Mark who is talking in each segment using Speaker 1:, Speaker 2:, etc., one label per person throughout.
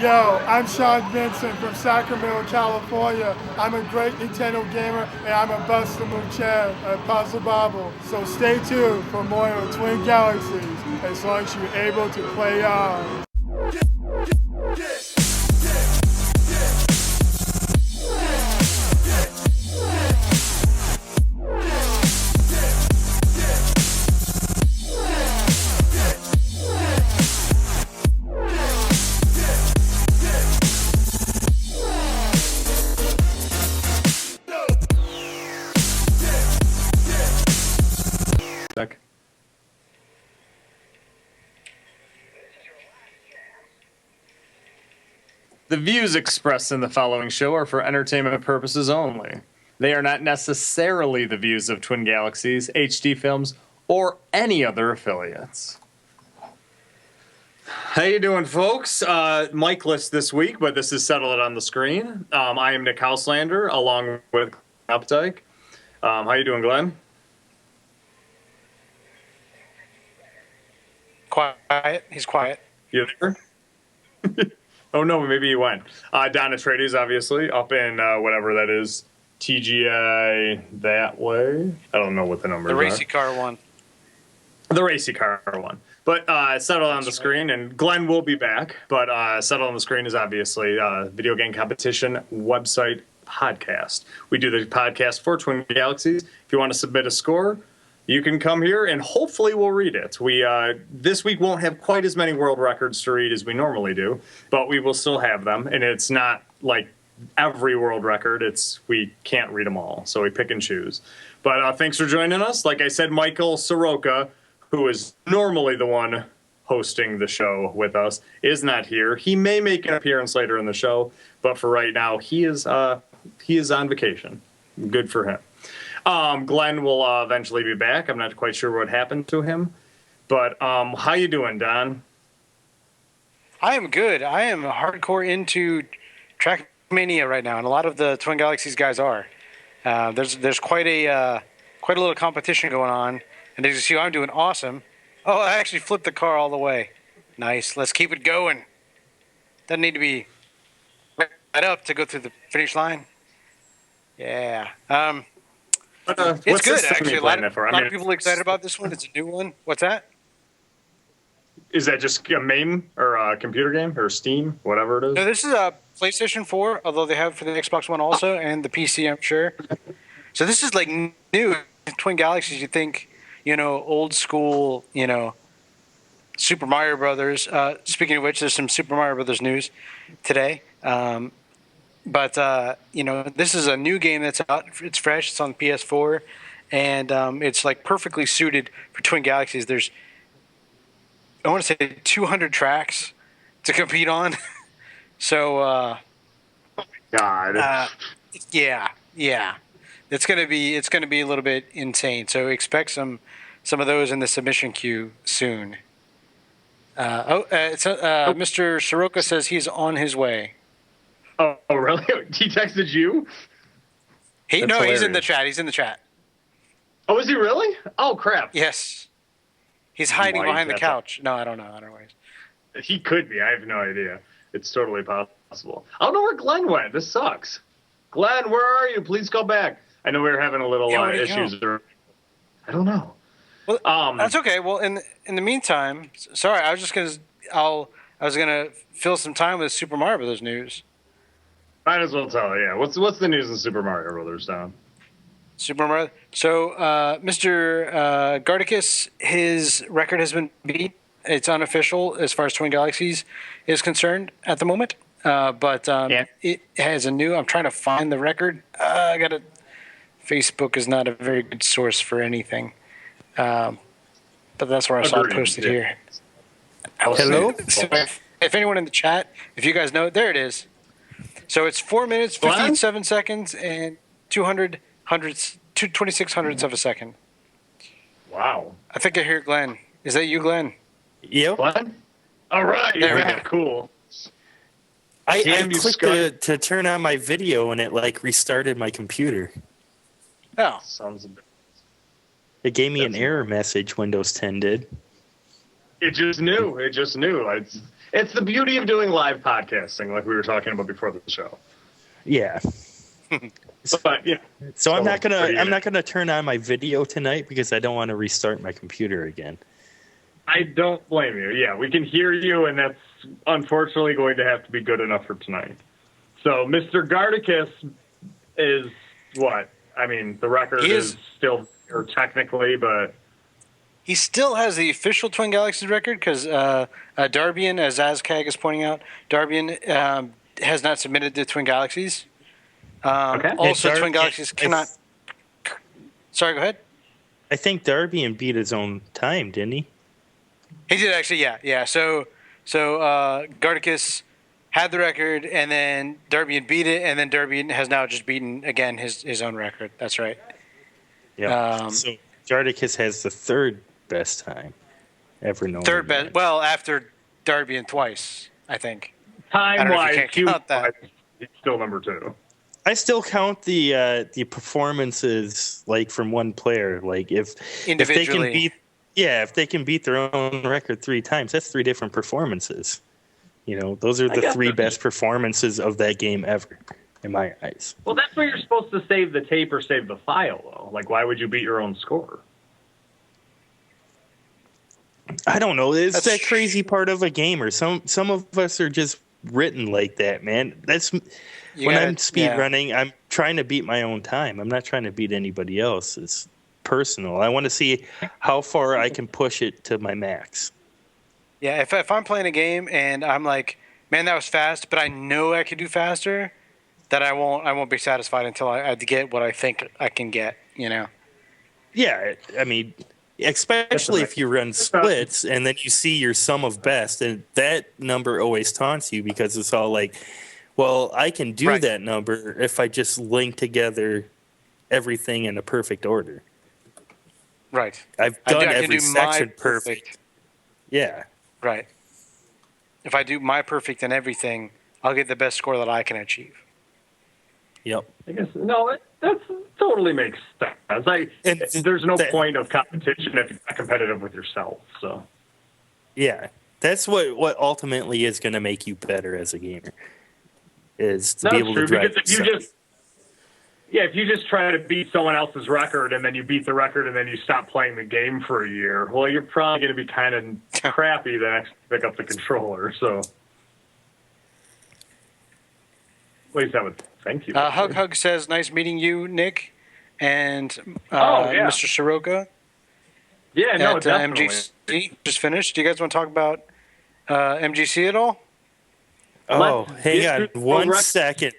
Speaker 1: Yo, I'm Sean Vincent from Sacramento, California. I'm a great Nintendo gamer and I'm a bust-a-move champ at Puzzle Bobble. So stay tuned for more of Twin Galaxies as long as you're able to play on.
Speaker 2: The views expressed in the following show are for entertainment purposes only. They are not necessarily the views of Twin Galaxies, HD Films, or any other affiliates. How you doing, folks? Mic-less this week, but this is Settle It on the Screen. I am Nick Houselander, along with Glenn Updike. How you doing, Glenn?
Speaker 3: Quiet. He's quiet.
Speaker 2: You there? Oh, no, maybe he went. Don Atreides, obviously, up in whatever that is. TGI that way. I don't know what the numbers are.
Speaker 3: The racy car one.
Speaker 2: The racy car one. But Settle on the Screen, and Glenn will be back. But Settle on the Screen is obviously a video game competition website podcast. We do the podcast for Twin Galaxies. If you want to submit a score, you can come here, and hopefully we'll read it. We this week won't have quite as many world records to read as we normally do, but we will still have them. And it's not like every world record. We can't read them all, so we pick and choose. But thanks for joining us. Like I said, Michael Soroka, who is normally the one hosting the show with us, is not here. He may make an appearance later in the show, but for right now, he is on vacation. Good for him. Glenn will eventually be back. I'm not quite sure what happened to him. But how you doing, Don?
Speaker 3: I am good. I am hardcore into Trackmania right now, and a lot of the Twin Galaxies guys are. There's quite a little competition going on, and as you see, I'm doing awesome. Oh, I actually flipped the car all the way. Nice. Let's keep it going. Doesn't need to be right up to go through the finish line. Yeah. It's good, actually. A lot of people are excited about this one. It's a new one. What's that?
Speaker 2: Is that just a MAME or a computer game or Steam, whatever it is?
Speaker 3: No, this is a PlayStation 4, although they have for the Xbox One also, and the PC, I'm sure. So this is like new. Twin Galaxies, you think, old school, Super Mario Brothers. Speaking of which, there's some Super Mario Brothers news today. But this is a new game that's out. It's fresh. It's on PS4, and it's like perfectly suited for Twin Galaxies. There's, I want to say, 200 tracks to compete on. So,
Speaker 2: oh my God.
Speaker 3: Yeah. It's gonna be a little bit insane. So expect some of those in the submission queue soon. Mr. Soroka says he's on his way.
Speaker 2: Oh, really? He texted you?
Speaker 3: He's in the chat. He's in the chat.
Speaker 2: Oh, is he really? Oh, crap.
Speaker 3: Yes. He's hiding behind the couch. No, I don't know.
Speaker 2: He could be. I have no idea. It's totally possible. I don't know where Glenn went. This sucks. Glenn, where are you? Please go back. I know we were having a little issues. I don't know.
Speaker 3: Well, that's okay. Well, in the meantime, sorry, I was gonna fill some time with Super Mario Brothers news.
Speaker 2: Might as well tell you. Yeah. What's the news in Super Mario Brothers, Don?
Speaker 3: Super Mario. So, Mr. Garticus, his record has been beat. It's unofficial as far as Twin Galaxies is concerned at the moment. But It has a new. I'm trying to find the record. Facebook is not a very good source for anything. But that's where I saw it posted here. Hello. So if anyone in the chat, if you guys know it, there it is. So it's 4 minutes, 57 seconds, and 26 hundredths of a second.
Speaker 2: Wow.
Speaker 3: I think I hear Glenn. Is that you, Glenn?
Speaker 4: Yep.
Speaker 2: Glenn? All right.
Speaker 3: There we go.
Speaker 2: Cool.
Speaker 4: I clicked to turn on my video, and it restarted my computer.
Speaker 3: Oh.
Speaker 2: Sounds a bit.
Speaker 4: It gave me an error message, Windows 10 did.
Speaker 2: It just knew. It's the beauty of doing live podcasting, like we were talking about before the show.
Speaker 4: Yeah.
Speaker 2: But yeah.
Speaker 4: So I'm not gonna turn on my video tonight because I don't want to restart my computer again.
Speaker 2: I don't blame you. Yeah, we can hear you, and that's unfortunately going to have to be good enough for tonight. So Mr. Garticus is what? I mean, the record is still or technically, but
Speaker 3: he still has the official Twin Galaxies record because Darbian, as Azcag is pointing out, Darbian has not submitted to Twin Galaxies.
Speaker 2: Okay.
Speaker 3: Also, Twin Galaxies cannot. Sorry, go ahead.
Speaker 4: I think Darbian beat his own time, didn't he?
Speaker 3: He did actually, yeah. So Garticus had the record, and then Darbian beat it, and then Darbian has now just beaten again his own record. That's right.
Speaker 4: Yeah. So Garticus has the third best time ever known.
Speaker 3: Third best. Well, after Darbian twice, I think.
Speaker 2: Time-wise, he's still number 2.
Speaker 4: I still count the performances like from one player. Like if they can beat. Yeah, if they can beat their own record 3 times, that's 3 different performances. You know, those are the 3 best performances of that game ever, in my eyes.
Speaker 2: Well, that's where you're supposed to save the tape or save the file, though. Like, why would you beat your own score?
Speaker 4: I don't know. It's that crazy part of a gamer. Some of us are just written like that, man. I'm speed running, I'm trying to beat my own time. I'm not trying to beat anybody else. It's personal. I want to see how far I can push it to my max.
Speaker 3: Yeah, if I'm playing a game and I'm like, man, that was fast, but I know I could do faster, that I won't be satisfied until I get what I think I can get. You know.
Speaker 4: Yeah, I mean, especially if you run splits and then you see your sum of best, and that number always taunts you because it's all like, well, I can do that number if I just link together everything in a perfect order.
Speaker 3: Right.
Speaker 4: I've done every section perfect. Yeah.
Speaker 3: Right. If I do my perfect and everything, I'll get the best score that I can achieve.
Speaker 4: Yep.
Speaker 2: I guess that totally makes sense. There's no point of competition if you're not competitive with yourself. So.
Speaker 4: Yeah, that's what ultimately is going to make you better as a gamer. Is to be able to drive.
Speaker 2: If you just try to beat someone else's record and then you beat the record and then you stop playing the game for a year, well, you're probably going to be kind of crappy to actually pick up the controller. So, at least I would thank you.
Speaker 3: Hug says, "Nice meeting you, Nick, and Mr. Soroka."
Speaker 2: Yeah, no, definitely.
Speaker 3: MGC just finished. Do you guys want to talk about MGC at all?
Speaker 4: Oh, hang on 1 second.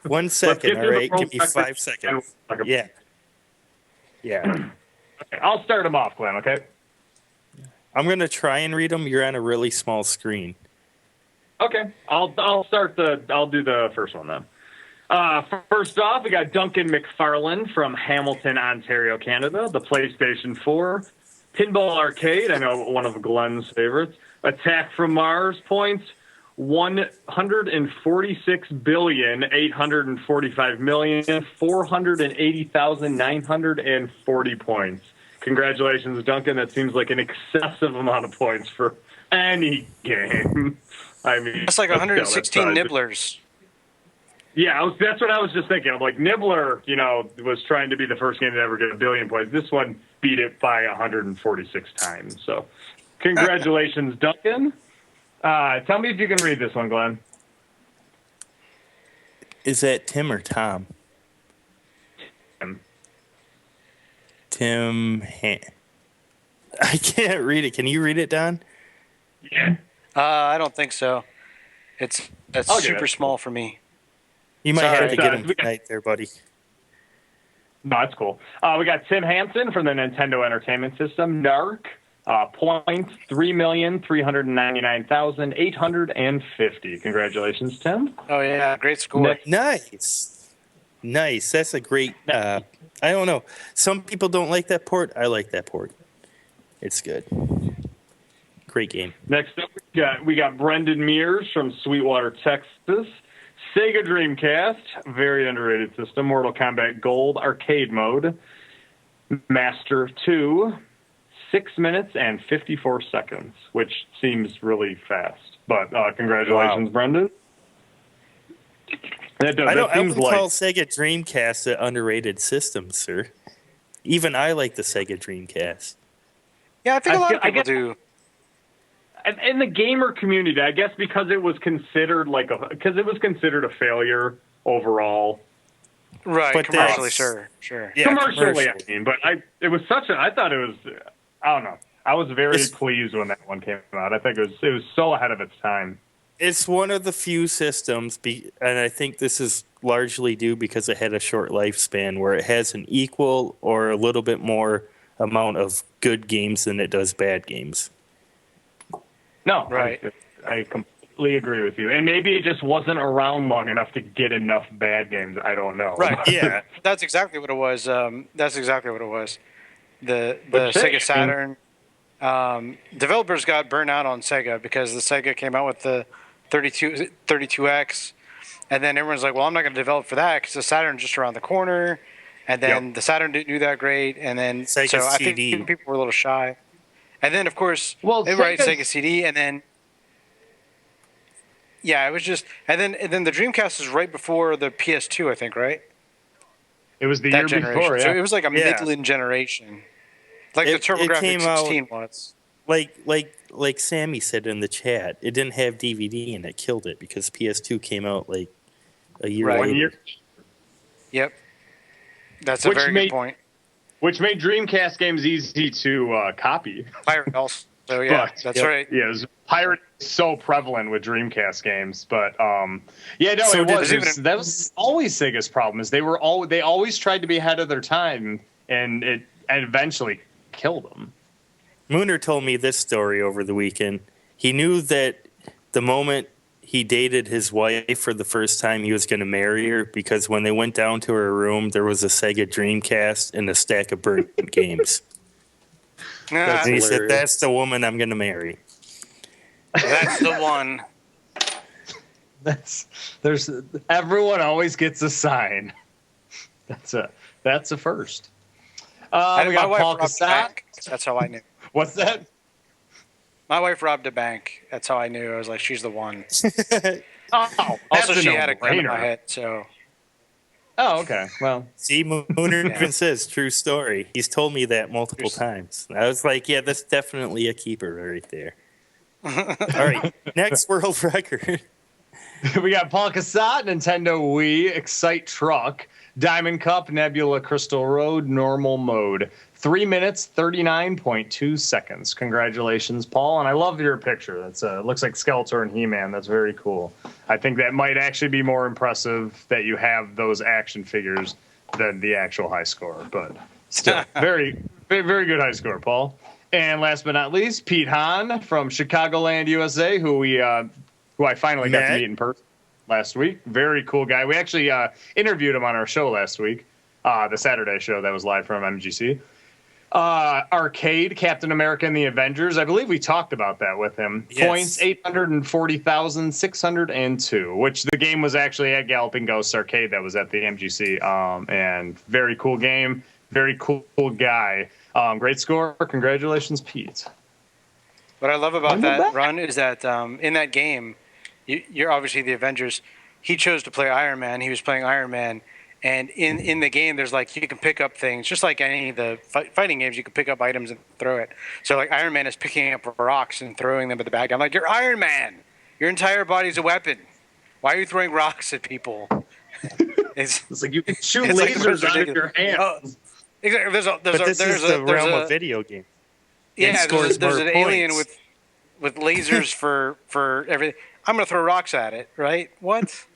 Speaker 4: 1 second, all right? Give me 5 seconds. Yeah. Okay,
Speaker 2: I'll start them off, Glenn, okay?
Speaker 4: I'm going to try and read them. You're on a really small screen.
Speaker 2: Okay, I'll do the first one then. First off, we got Duncan McFarlane from Hamilton, Ontario, Canada. The PlayStation 4. Pinball Arcade, I know one of Glenn's favorites. Attack from Mars points. 146,845,480,940 points. Congratulations, Duncan. That seems like an excessive amount of points for any game. I mean,
Speaker 3: that's like 116 nibblers.
Speaker 2: Yeah, that's what I was just thinking. I'm like, Nibbler, was trying to be the first game to ever get 1 billion points. This one beat it by 146 times. So, congratulations, Duncan. Tell me if you can read this one, Glenn.
Speaker 4: Is that Tim or Tom? Tim. I can't read it. Can you read it, Don?
Speaker 2: Yeah.
Speaker 3: I don't think so. That's super small for me.
Speaker 4: You might have to get him tonight there, buddy.
Speaker 2: No, that's cool. We got Tim Hansen from the Nintendo Entertainment System. Narc. Points 3,399,850. Congratulations, Tim.
Speaker 3: Oh yeah, great score.
Speaker 4: Nice. That's a great. I don't know. Some people don't like that port. I like that port. It's good. Great game.
Speaker 2: Next up, we got Brendan Mears from Sweetwater, Texas. Sega Dreamcast, very underrated system. Mortal Kombat Gold arcade mode. Master 2. 6 minutes and 54 seconds, which seems really fast. But congratulations, Brendan.
Speaker 4: I wouldn't call Sega Dreamcast an underrated system, sir. Even I like the Sega Dreamcast.
Speaker 3: Yeah, I think a lot of people do.
Speaker 2: In the gamer community, I guess because it was considered a failure overall.
Speaker 3: Right, but commercially, sure.
Speaker 2: Yeah, commercially, I mean, but I thought it was, I don't know. I was very pleased when that one came out. I think it was so ahead of its time.
Speaker 4: It's one of the few systems, and I think this is largely due because it had a short lifespan, where it has an equal or a little bit more amount of good games than it does bad games.
Speaker 2: No, right. I completely agree with you. And maybe it just wasn't around long enough to get enough bad games. I don't know.
Speaker 3: Right. Yeah. That's exactly what it was. The Sega Saturn developers got burnt out on Sega because the Sega came out with the 32X, and then everyone's like, well, I'm not going to develop for that because the Saturn's just around the corner, and then the Saturn didn't do that great, and then
Speaker 4: Sega
Speaker 3: I think people were a little shy. And then, of course, Sega CD, and then it was just, and then the Dreamcast is right before the PS2, I think, right?
Speaker 2: It was the year before,
Speaker 3: so it was like a midland generation, like the TurboGrafx 16 was.
Speaker 4: Like Sammy said in the chat, it didn't have DVD and it killed it because PS2 came out like a year later.
Speaker 2: 1 year.
Speaker 3: Yep, that's a very good point.
Speaker 2: Which made Dreamcast games easy to copy.
Speaker 3: Pirate also. So yeah, that's right.
Speaker 2: Yeah, pirate is so prevalent with Dreamcast games, but that was always Sega's problem. Is they always tried to be ahead of their time, and it eventually killed them.
Speaker 4: Mooner told me this story over the weekend. He knew that the moment he dated his wife for the first time, he was going to marry her because when they went down to her room, there was a Sega Dreamcast and a stack of burnt games. And he said, "That's the woman I'm going to marry."
Speaker 3: That's the one.
Speaker 2: Everyone always gets a sign. That's a first. We got Paul Cassat.
Speaker 3: That's how I knew.
Speaker 2: What's that?
Speaker 3: My wife robbed a bank. That's how I knew. I was like, she's the one.
Speaker 2: Also,
Speaker 3: she had a gun in my head, so.
Speaker 2: Oh, okay. Well,
Speaker 4: see, Mooner even says true story. He's told me that multiple times. I was like, yeah, that's definitely a keeper right there. All right, next world record.
Speaker 2: We got Paul Cassat, Nintendo Wii, Excite Truck, Diamond Cup, Nebula Crystal Road, normal mode. 3 minutes, 39.2 seconds. Congratulations, Paul. And I love your picture. That's looks like Skeletor and He-Man. That's very cool. I think that might actually be more impressive that you have those action figures than the actual high score. But still, very, very good high score, Paul. And last but not least, Pete Hahn from Chicagoland, USA, who I finally got to meet in person last week. Very cool guy. We actually interviewed him on our show last week, the Saturday show that was live from MGC. Arcade, Captain America and the Avengers. I believe we talked about that with him. Yes. Points, 840,602, which the game was actually at Galloping Ghost Arcade that was at the MGC. And very cool game. Very cool guy. Great score. Congratulations, Pete.
Speaker 3: What I love about that run is that in that game, you're obviously the Avengers. He chose to play Iron Man. He was playing Iron Man. And in the game, there's like, you can pick up things, just like any of the fighting games, you can pick up items and throw it. So like Iron Man is picking up rocks and throwing them at the bad guy. I'm like, you're Iron Man. Your entire body's a weapon. Why are you throwing rocks at people?
Speaker 2: It's like you can shoot lasers out of your hands.
Speaker 3: Oh, exactly. This is
Speaker 4: the realm of video game.
Speaker 3: Yeah, there's an alien with lasers for everything. I'm going to throw rocks at it, right? What?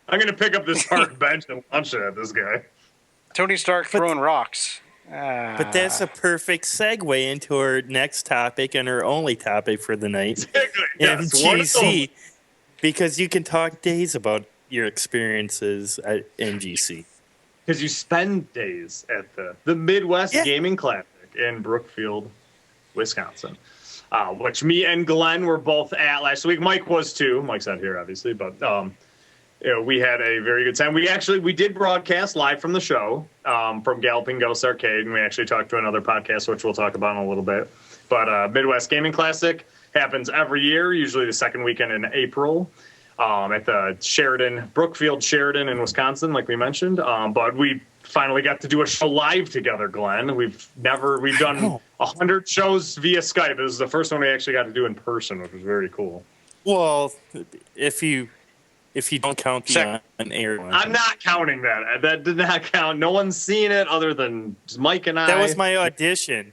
Speaker 2: I'm going to pick up this hard bench and launch it at this guy.
Speaker 3: Tony Stark throwing rocks.
Speaker 4: But that's a perfect segue into our next topic and our only topic for the night.
Speaker 2: Yes,
Speaker 4: MGC. Because you can talk days about your experiences at MGC.
Speaker 2: Because you spend days at the Midwest Gaming Classic in Brookfield, Wisconsin. Which me and Glenn were both at last week. Mike was too. Mike's not here, obviously, but we had a very good time. We did broadcast live from the show from Galloping Ghost Arcade, and we actually talked to another podcast, which we'll talk about in a little bit. But Midwest Gaming Classic happens every year, usually the second weekend in April, at the Brookfield Sheridan in Wisconsin, like we mentioned. But we finally got to do a show live together, Glenn. We've done 100 shows via Skype. This is the first one we actually got to do in person, which was very cool.
Speaker 4: Well, if you don't count the on-air one.
Speaker 2: I'm not counting that. That did not count. No one's seen it other than Mike and I.
Speaker 4: That was my audition.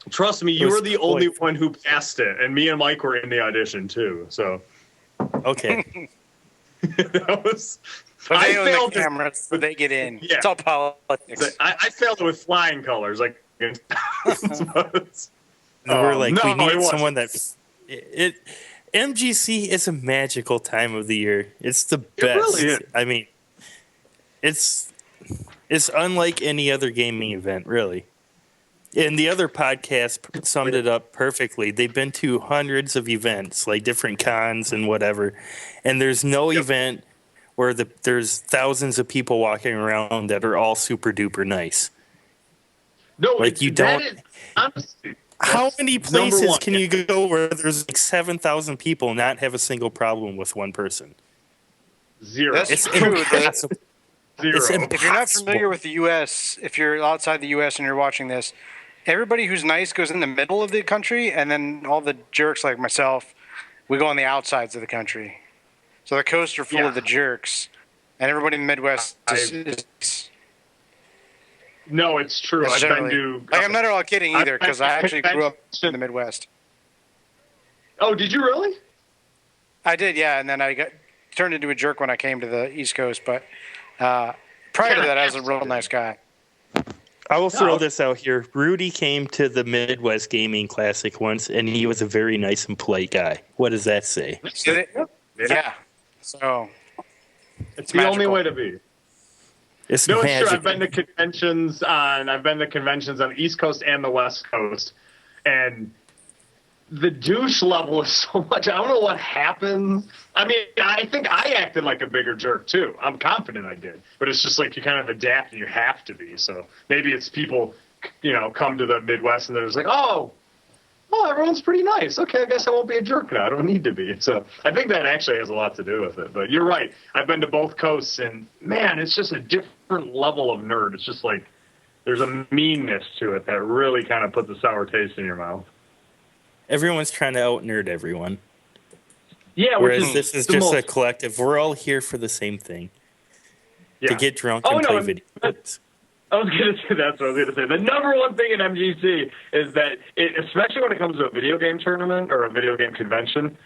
Speaker 2: Trust me, you were the only one who passed it, and me and Mike were in the audition too. So,
Speaker 4: okay.
Speaker 2: That was.
Speaker 3: But they own the cameras, so they get in. Yeah. It's all politics.
Speaker 2: I failed it with flying colors. Like,
Speaker 4: we're like, we need someone that's it. MGC is a magical time of the year. It's the best. It really is. I mean, it's unlike any other gaming event, really. And the other podcast summed it up perfectly. They've been to hundreds of events, like different cons and whatever, and there's no event where there's thousands of people walking around that are all super duper nice.
Speaker 2: No,
Speaker 4: like you don't.
Speaker 2: Honestly,
Speaker 4: how many places can you go where there's like 7,000 people and not have a single problem with one person?
Speaker 2: Zero.
Speaker 3: That's true.
Speaker 2: Zero.
Speaker 3: If you're not familiar with the U.S., if you're outside the U.S. and you're watching this, everybody who's nice goes in the middle of the country, and then all the jerks like myself, we go on the outsides of the country. So the coasts are full of the jerks, and everybody in the Midwest is
Speaker 2: no, it's true. I've been to.
Speaker 3: I'm not at all kidding either, because I actually grew up in the Midwest.
Speaker 2: Oh, did you really?
Speaker 3: I did, yeah, and then I got turned into a jerk when I came to the East Coast. But prior to that, I was a real nice guy.
Speaker 4: I will throw this out here. Rudy came to the Midwest Gaming Classic once, and he was a very nice and polite guy. What does that say?
Speaker 3: Did it? Yeah. So
Speaker 2: it's the only way to be.
Speaker 4: It's
Speaker 2: true. I've been to conventions on the East Coast and the West Coast, and the douche level is so much. I don't know what happens. I mean, I think I acted like a bigger jerk too. I'm confident I did, but it's just like you kind of adapt and you have to be. So maybe it's people, come to the Midwest and they're just like, oh, everyone's pretty nice. Okay, I guess I won't be a jerk now. I don't need to be. So I think that actually has a lot to do with it. But you're right. I've been to both coasts, and man, it's just a different level of nerd. It's just like there's a meanness to it that really kind of puts a sour taste in your mouth.
Speaker 4: Everyone's trying to out-nerd everyone.
Speaker 2: Yeah,
Speaker 4: whereas this is just a collective. We're all here for the same thing. Yeah. To get drunk and play video games.
Speaker 2: I was going to say that's what I was going to say. The number one thing in MGC is that, especially when it comes to a video game tournament or a video game convention,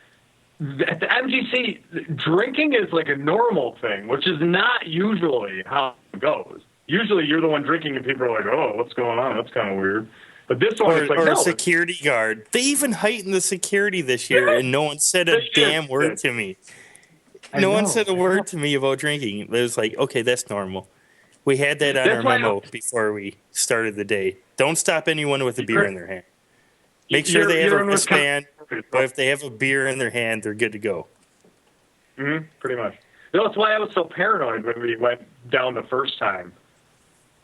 Speaker 2: at the MGC, drinking is like a normal thing, which is not usually how it goes. Usually you're the one drinking and people are like, oh, what's going on? That's kind of weird. But this one is like,
Speaker 4: or a security guard. They even heightened the security this year, and no one said a damn word to me. No one said a word to me about drinking. It was like, okay, that's normal. We had that on our memo before we started the day. Don't stop anyone with a beer in their hand. Make sure they have a wristband, but if they have a beer in their hand, they're good to go.
Speaker 2: Mm-hmm, pretty much. That's why I was so paranoid when we went down the first time.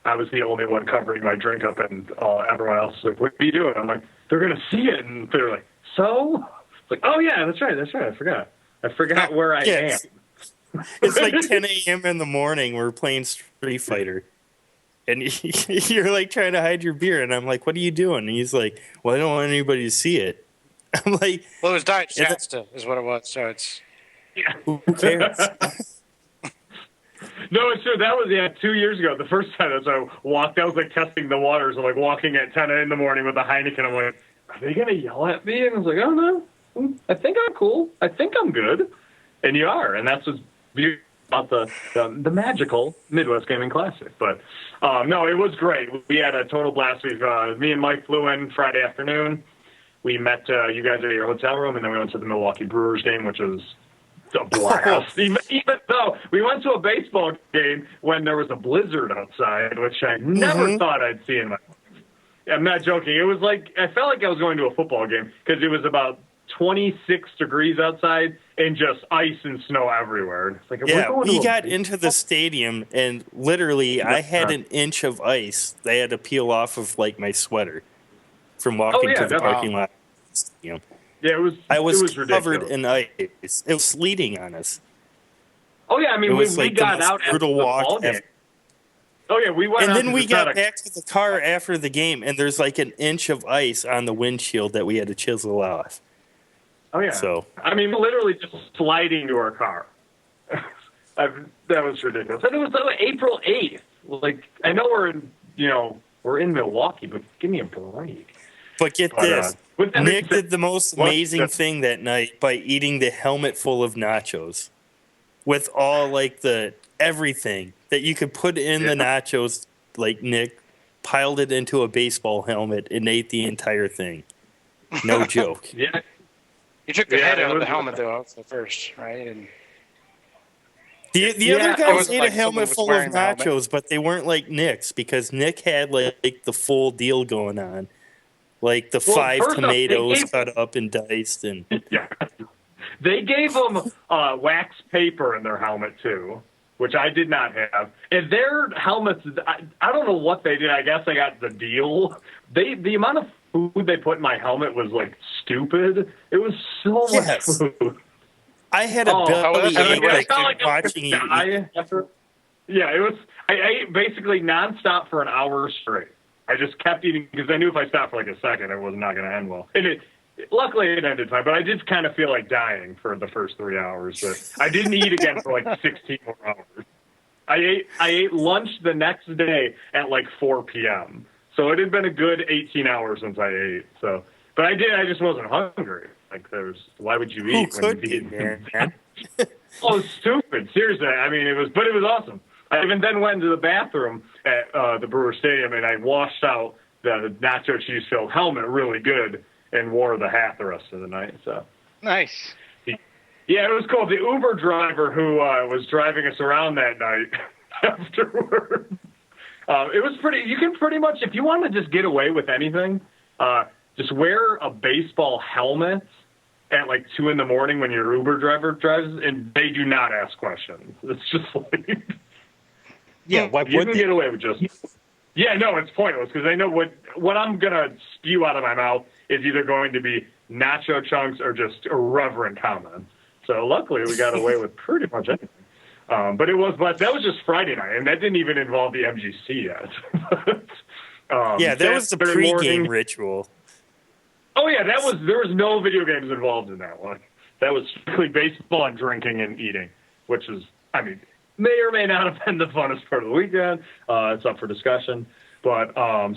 Speaker 2: I was the only one covering my drink up, and everyone else was like, what are you doing? I'm like, they're going to see it. And they're like, so? It's like, oh, yeah, that's right. I forgot where I am.
Speaker 4: It's like 10 a.m. in the morning. We're playing Street Fighter. And you're like trying to hide your beer. And I'm like, what are you doing? And he's like, well, I don't want anybody to see it. I'm like,
Speaker 3: well, it was Diet Shasta is what it was. So it's.
Speaker 2: Yeah.
Speaker 4: Who cares?
Speaker 2: No, it's true. That was 2 years ago. The first time that I walked, I was like testing the waters. I'm like walking at 10 in the morning with a Heineken. I'm like, are they gonna yell at me? And I was like, oh no, I think I'm cool. I think I'm good. And you are, and that's what's beautiful about the magical Midwest Gaming Classic. But no, it was great. We had a total blast. Me and Mike flew in Friday afternoon. We met you guys at your hotel room, and then we went to the Milwaukee Brewers game, which was a blast. Even though we went to a baseball game when there was a blizzard outside, which I never thought I'd see in my life. I'm not joking. It was like I felt like I was going to a football game because it was about 26 degrees outside and just ice and snow everywhere. And it's like,
Speaker 4: we got into the stadium and literally I had an inch of ice. They had to peel off of like my sweater from walking to the parking lot.
Speaker 2: Yeah, it was
Speaker 4: covered
Speaker 2: ridiculous.
Speaker 4: in ice. It was sleeting on us.
Speaker 2: Oh yeah, I mean, we got out after the ball game. Oh yeah, we went.
Speaker 4: And then we got back to the car after the game, and there's like an inch of ice on the windshield that we had to chisel off.
Speaker 2: Oh yeah. So I mean, literally just sliding to our car. That was ridiculous. And it was April 8th. Like, I know we're in Milwaukee, but give me a break.
Speaker 4: But get this. Nick did the most amazing thing that night by eating the helmet full of nachos. With all, like, the everything that you could put in the nachos, like, Nick piled it into a baseball helmet and ate the entire thing. No joke.
Speaker 3: Yeah. You took the head out of the helmet, though, at first, right? And
Speaker 4: the other guys ate a helmet full of nachos, but they weren't like Nick's because Nick had, like, the full deal going on. Like, the 5 tomatoes cut up and diced. And
Speaker 2: yeah. They gave them wax paper in their helmet, too, which I did not have. And their helmets, I don't know what they did. I guess I got the deal. The amount of food they put in my helmet was, like, stupid. It was so much food.
Speaker 4: I had a belly ache watching you eat.
Speaker 2: Yeah, it was. I ate basically nonstop for an hour straight. I just kept eating because I knew if I stopped for like a second, it was not going to end well. And luckily it ended fine, but I did kind of feel like dying for the first 3 hours. But I didn't eat again for like 16 more hours. I ate lunch the next day at like 4 p.m. So it had been a good 18 hours since I ate. So, but I just wasn't hungry. Like why would you eat when you eat? Man? Oh, it's stupid. Seriously. I mean, it was awesome. I even then went into the bathroom at the Brewer Stadium and I washed out the nacho cheese filled helmet really good and wore the hat the rest of the night. So
Speaker 3: nice.
Speaker 2: Yeah, it was cool. The Uber driver who was driving us around that night afterwards, it was pretty. You can pretty much, if you want to just get away with anything, just wear a baseball helmet at like 2 a.m. when your Uber driver drives, and they do not ask questions. It's just like,
Speaker 4: yeah, why
Speaker 2: you can get away with just. Yeah, no, it's pointless because I know what I'm gonna spew out of my mouth is either going to be nacho chunks or just irreverent comments. So luckily we got away with pretty much anything. But that was just Friday night, and that didn't even involve the MGC yet.
Speaker 4: Yeah, that was the pregame ritual.
Speaker 2: Oh yeah, there was no video games involved in that one. That was strictly baseball and drinking and eating, which is, I mean, may or may not have been the funnest part of the weekend. It's up for discussion. But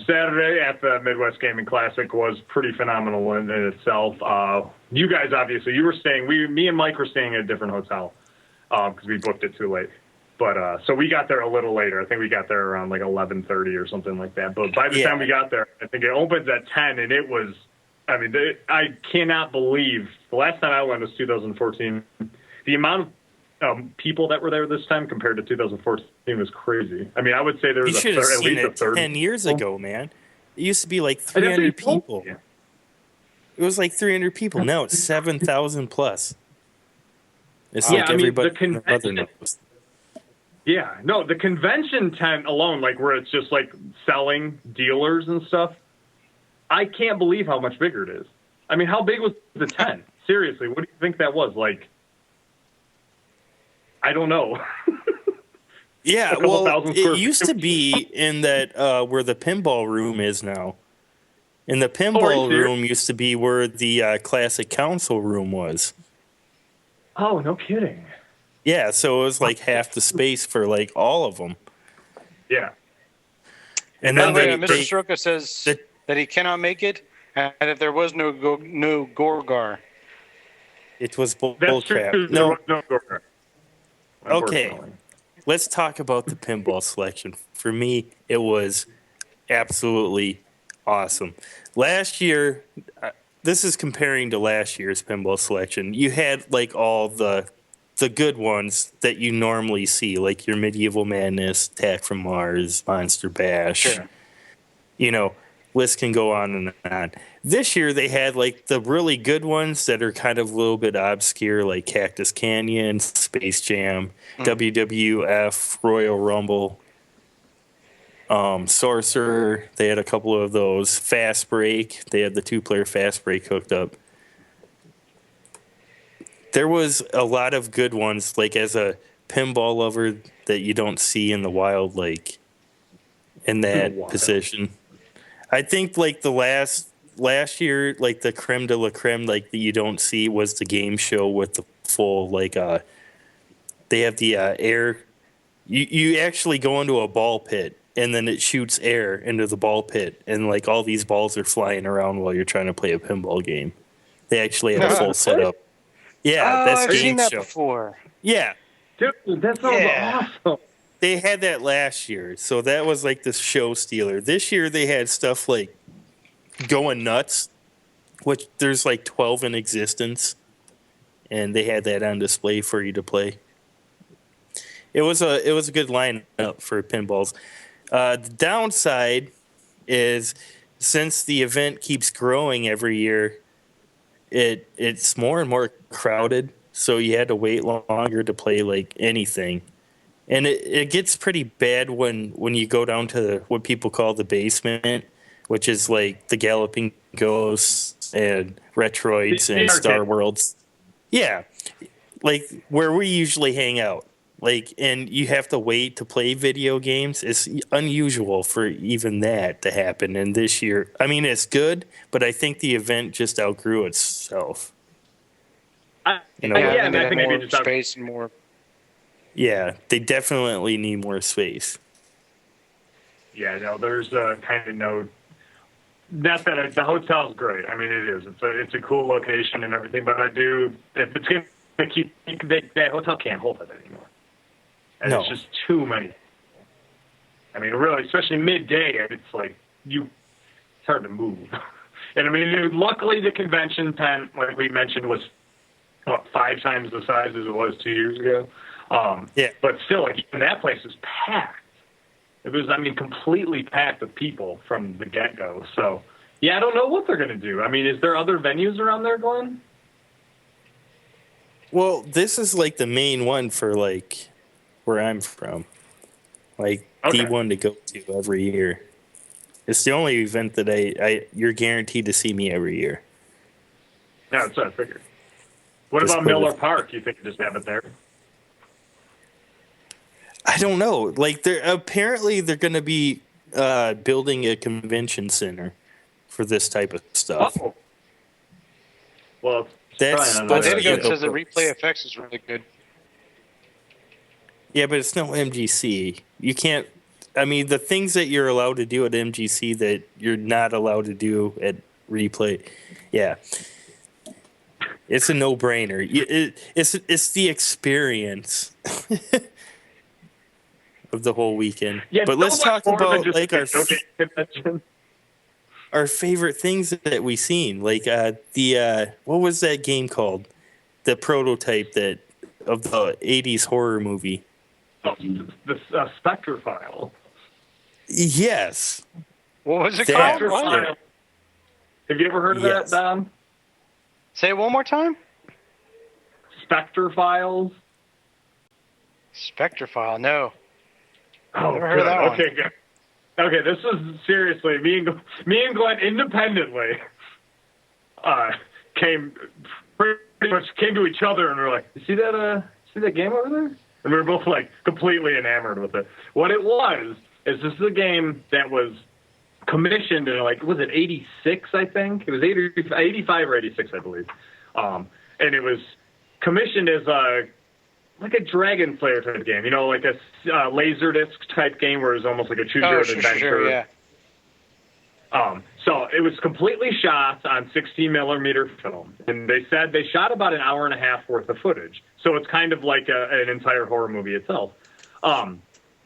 Speaker 2: Saturday at the Midwest Gaming Classic was pretty phenomenal in itself. You guys, obviously, me and Mike were staying at a different hotel because we booked it too late. But so we got there a little later. I think we got there around like 11:30 or something like that. But by the time we got there, I think it opens at 10, and it was, I mean, I cannot believe the last time I went was 2014. The amount of people that were there this time compared to 2014 was crazy. I mean, I would say there was
Speaker 4: at least a third. 10 years ago, man. It used to be like 300 people. Yeah. It was like 300 people. Now it's 7,000 plus. It's like everybody.
Speaker 2: Yeah, no, the convention tent alone, like where it's just like selling dealers and stuff, I can't believe how much bigger it is. I mean, how big was the tent? Seriously, what do you think that was? Like, I don't know.
Speaker 4: Yeah, well, it used to be in that where the pinball room is now. And the pinball room used to be where the classic council room was.
Speaker 2: Oh, no kidding.
Speaker 4: Yeah, so it was like half the space for like all of them.
Speaker 2: Yeah.
Speaker 3: And then Mr. Stroka says that he cannot make it, and if there was no Gorgar.
Speaker 4: It was bullcrap. No Gorgar. Okay, let's talk about the pinball selection. For me, it was absolutely awesome. Last year, this is comparing to last year's pinball selection. You had like all the good ones that you normally see, like your Medieval Madness, Attack from Mars, Monster Bash. Sure. You know, list can go on and on. This year they had like the really good ones that are kind of a little bit obscure, like Cactus Canyon, Space Jam, WWF, Royal Rumble, Sorcerer. They had a couple of those. Fast Break. They had the 2-player Fast Break hooked up. There was a lot of good ones, like as a pinball lover that you don't see in the wild, like in that position. I think like the last year, like the creme de la creme, like that you don't see was the game show with the full like they have the air. You actually go into a ball pit and then it shoots air into the ball pit and like all these balls are flying around while you're trying to play a pinball game. They actually have a full setup. Yeah,
Speaker 3: Oh,
Speaker 4: that's
Speaker 3: I've
Speaker 4: game
Speaker 3: seen that
Speaker 4: show.
Speaker 3: before.
Speaker 4: Yeah,
Speaker 2: Dude, that sounds awesome.
Speaker 4: they had that last year, so that was like the show stealer. This year they had stuff like Going Nuts, which there's like 12 in existence, and they had that on display for you to play. It was a good lineup for pinballs. The downside is since the event keeps growing every year, it's more and more crowded. So you had to wait longer to play like anything, and it gets pretty bad when you go down to what people call the basement, which is like the Galloping Ghosts and Retroids and Star Worlds. Yeah, like where we usually hang out. Like, and you have to wait to play video games. It's unusual for even that to happen. And this year, I mean, it's good, but I think the event just outgrew itself.
Speaker 2: I think maybe
Speaker 3: just space and more.
Speaker 4: Yeah, they definitely need more space.
Speaker 2: Yeah, no, there's kind of no. Not that the hotel's great. I mean, it is. It's a cool location and everything. But if it's going to keep that hotel can't hold it anymore. And it's just too many. I mean, really, especially midday, it's like it's hard to move. And I mean, luckily the convention tent, like we mentioned, was 5 times the size as it was 2 years ago.
Speaker 4: Yeah.
Speaker 2: But still, like, even that place was packed. It was, I mean, completely packed with people from the get-go. So, yeah, I don't know what they're going to do. I mean, is there other venues around there, Glenn?
Speaker 4: Well, this is like the main one for like where I'm from. Like the one to go to every year. It's the only event that you're guaranteed to see me every year.
Speaker 2: Yeah, that's what I figured. What about Miller Park? You think just have it there?
Speaker 4: I don't know. Like, apparently they're going to be building a convention center for this type of stuff.
Speaker 2: Oh. Well,
Speaker 4: that's
Speaker 3: my data guide says the replay effects is really good.
Speaker 4: Yeah, but it's no MGC. You can't. I mean, the things that you're allowed to do at MGC that you're not allowed to do at replay. Yeah. It's a no-brainer. It's the experience of the whole weekend. Yeah, but let's talk about like our favorite things that we've seen. Like what was that game called? The prototype of the 80s horror movie.
Speaker 2: Oh, the Spectre File.
Speaker 4: Yes.
Speaker 3: What was it called? What?
Speaker 2: Have you ever heard of that, Don?
Speaker 3: Say it one more time.
Speaker 2: Spectre Files.
Speaker 3: Spectre File, no.
Speaker 2: Oh,
Speaker 3: never heard of that one.
Speaker 2: Okay, good. Okay, this is seriously me and Glenn independently came to each other and we were like, see that game over there? And we were both like completely enamored with it. What it was is this is a game that was commissioned in was it 86, I think? It was 85 or 86, I believe. And it was commissioned as like a Dragon Slayer type game, like a Laserdisc type game where it was almost like a choose-your-own-adventure.
Speaker 3: Sure, yeah.
Speaker 2: So it was completely shot on 16 millimeter film, and they said they shot about an hour and a half worth of footage. So it's kind of like an entire horror movie itself. And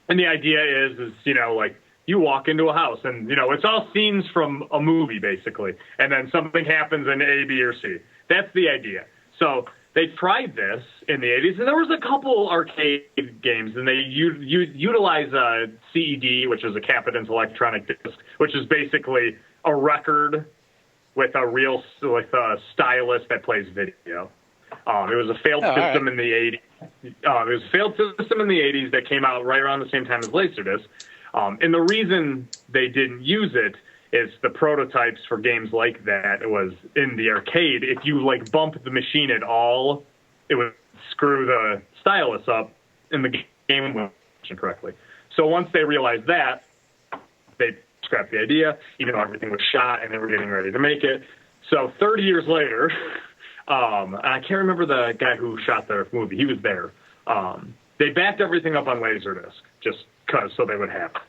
Speaker 2: the idea is like you walk into a house, and it's all scenes from a movie basically, and then something happens in A, B, or C. That's the idea. So they tried this in the 80s, and there was a couple arcade games, and they utilize CED, which is a capitance electronic disc, which is basically a record with a stylist that plays video. It was a failed system in the 80s. It was a failed system in the 80s that came out right around the same time as Laserdisc. And the reason they didn't use it is the prototypes for games like that was in the arcade. If you like bump the machine at all, it would screw the stylus up and the game wouldn't function correctly. So once they realized that, they scrapped the idea, even though everything was shot and they were getting ready to make it. So 30 years later, and I can't remember the guy who shot the movie. He was there. They backed everything up on Laserdisc just because, so they would have it.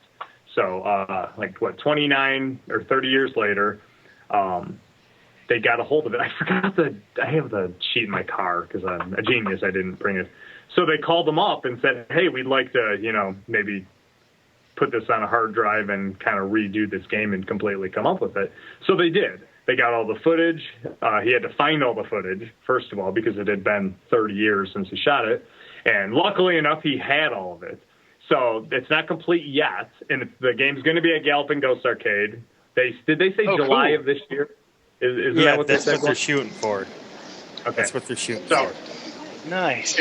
Speaker 2: So, 29 or 30 years later, they got a hold of it. I have the sheet in my car because I'm a genius. I didn't bring it. So they called them up and said, hey, we'd like to, maybe put this on a hard drive and kind of redo this game and completely come up with it. So they did. They got all the footage. He had to find all the footage, first of all, because it had been 30 years since he shot it. And luckily enough, he had all of it. So it's not complete yet. And the game's going to be at Galloping Ghost Arcade. Did they say July of this year? Isn't that what
Speaker 4: that's what they're shooting for.
Speaker 2: Okay.
Speaker 4: That's what they're shooting for.
Speaker 3: Nice.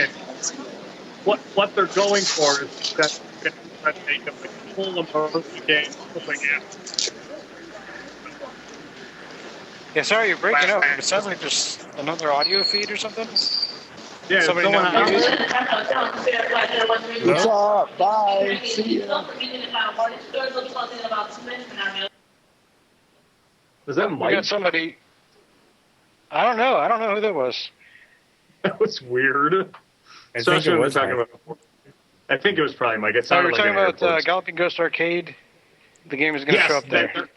Speaker 2: What they're going for is that they're going to make a full immersive game.
Speaker 3: Yeah, sorry, you're breaking up. It sounds like there's another audio feed or something.
Speaker 2: Yeah,
Speaker 3: somebody know how to use it?
Speaker 5: What's up? Bye. See ya.
Speaker 2: Was that
Speaker 3: We
Speaker 2: Mike?
Speaker 3: got somebody. I don't know. I don't know who that was.
Speaker 2: That was weird.
Speaker 4: I think it was Mike.
Speaker 2: I think it was probably Mike. It
Speaker 3: So
Speaker 2: sounded
Speaker 3: we're
Speaker 2: like
Speaker 3: talking about Galloping Ghost Arcade. The game is going to show up there.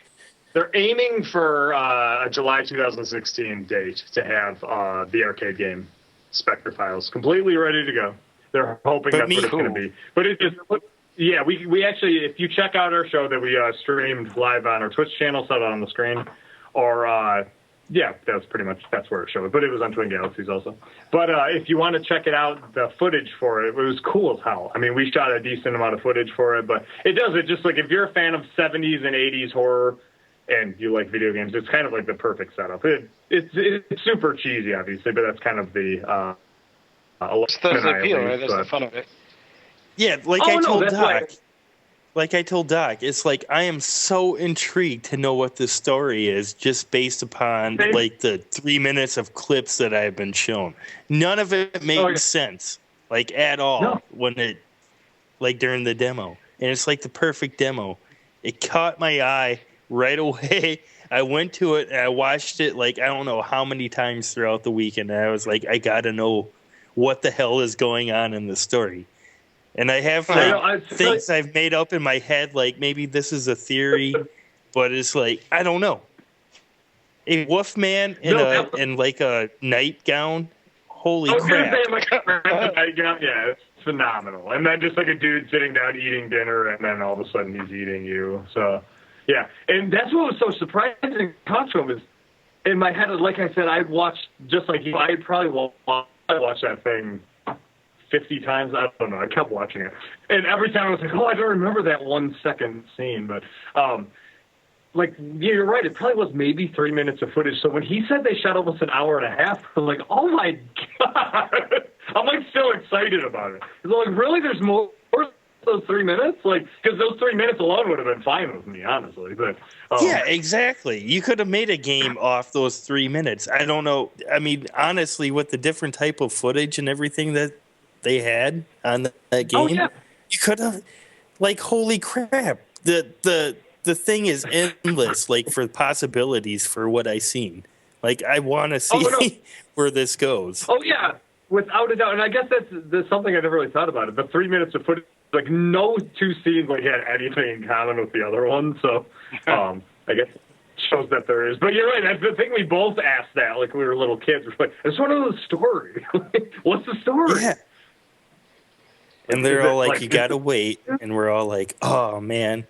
Speaker 2: They're aiming for a July 2016 date to have the arcade game Spectre Files completely ready to go. They're hoping that's what it's going to be. But it just, yeah, we actually, if you check out our show that we streamed live on our Twitch channel, saw it on the screen, or yeah, that's where it showed. But it was on Twin Galaxies also. But if you want to check it out, the footage for it was cool as hell. I mean, we shot a decent amount of footage for it, but it just like if you're a fan of 70s and 80s horror and you like video games, it's kind of like the perfect setup. It's super cheesy, obviously, but that's kind of the
Speaker 3: It's the appeal, right? That's the fun of it.
Speaker 4: Yeah, like I told Doc, it's like I am so intrigued to know what the story is just based upon like the 3 minutes of clips that I've been shown. None of it makes sense, like at all, when it like during the demo. And it's like the perfect demo. It caught my eye right away. I went to it and I watched it like I don't know how many times throughout the weekend. And I was like, I gotta know what the hell is going on in the story. And I have things I've made up in my head, like maybe this is a theory, but it's like I don't know. A Wolfman in like a nightgown, holy crap!
Speaker 2: Nightgown, yeah, it's phenomenal. And then just like a dude sitting down eating dinner, and then all of a sudden he's eating you. So yeah, and that's what was so surprising. Talk to him is in my head. Like I said, I'd watched just like you. I'd probably watched that thing 50 times. I don't know. I kept watching it. And every time I was like, I don't remember that 1 second scene. But, like, yeah, you're right. It probably was maybe 3 minutes of footage. So when he said they shot almost an hour and a half, I'm like, oh, my God. I'm, like, still excited about it. It's like, really? There's more than those 3 minutes? Like, because those 3 minutes alone would have been fine with me, honestly. But
Speaker 4: yeah, exactly. You could have made a game off those 3 minutes. I don't know. I mean, honestly, with the different type of footage and everything that they had on that game, you could have, like, holy crap, the thing is endless, like, for possibilities for what I seen. Like, I want to see where this goes.
Speaker 2: Oh yeah, without a doubt. And I guess that's something I never really thought about it. The 3 minutes of footage, like, no two scenes like had anything in common with the other one. So I guess it shows that there is. But you're right. That's the thing. We both asked that, like we were little kids. We're like, I just want to know the story. What's the story?
Speaker 4: Yeah. And they're all like, you gotta wait. And we're all like, oh, man.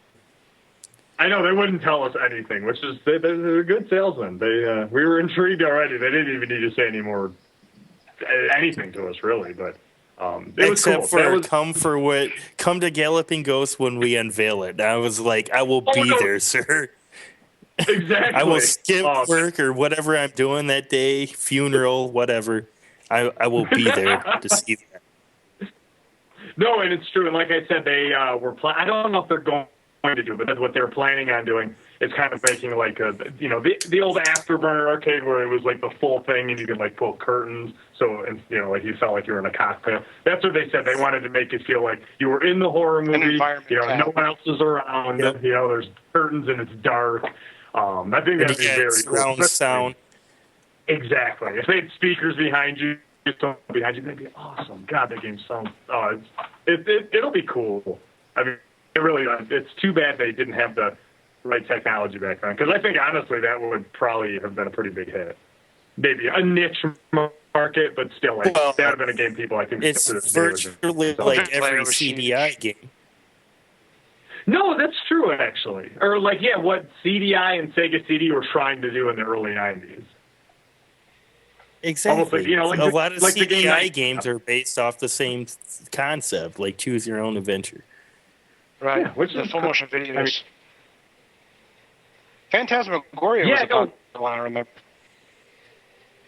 Speaker 2: I know, they wouldn't tell us anything, which is, they're good salesmen. We were intrigued already. They didn't even need to say anything to us, really. But
Speaker 4: except for come to Galloping Ghost when we unveil it. And I was like, I will be there, sir.
Speaker 2: Exactly.
Speaker 4: I will skip work or whatever I'm doing that day, funeral, whatever. I will be there to see that.
Speaker 2: No, and it's true. And like I said, they were. I don't know if they're going to do, but that's what they're planning on doing. Is kind of making like the old Afterburner arcade where it was like the full thing and you could like pull curtains, so and like you felt like you were in a cockpit. That's what they said. They wanted to make it feel like you were in the horror movie. No one else is around. Yep. There's curtains and it's dark. I think that'd be very cool.
Speaker 4: Surround sound.
Speaker 2: Exactly. If they had speakers behind you, that'd be awesome. God, that game sounds. It'll be cool. I mean, it really does. It's too bad they didn't have the right technology back then, because I think honestly that would probably have been a pretty big hit. Maybe a niche market, but still, that would have been a game people I think.
Speaker 4: It's virtually like every CDI game.
Speaker 2: No, that's true actually. Or what CDI and Sega CD were trying to do in the early '90s.
Speaker 4: Exactly. Almost a lot of CDI games are based off the same concept, like choose your own adventure.
Speaker 3: Right. Yeah, which is full motion videos. Phantasmagoria was a one I remember.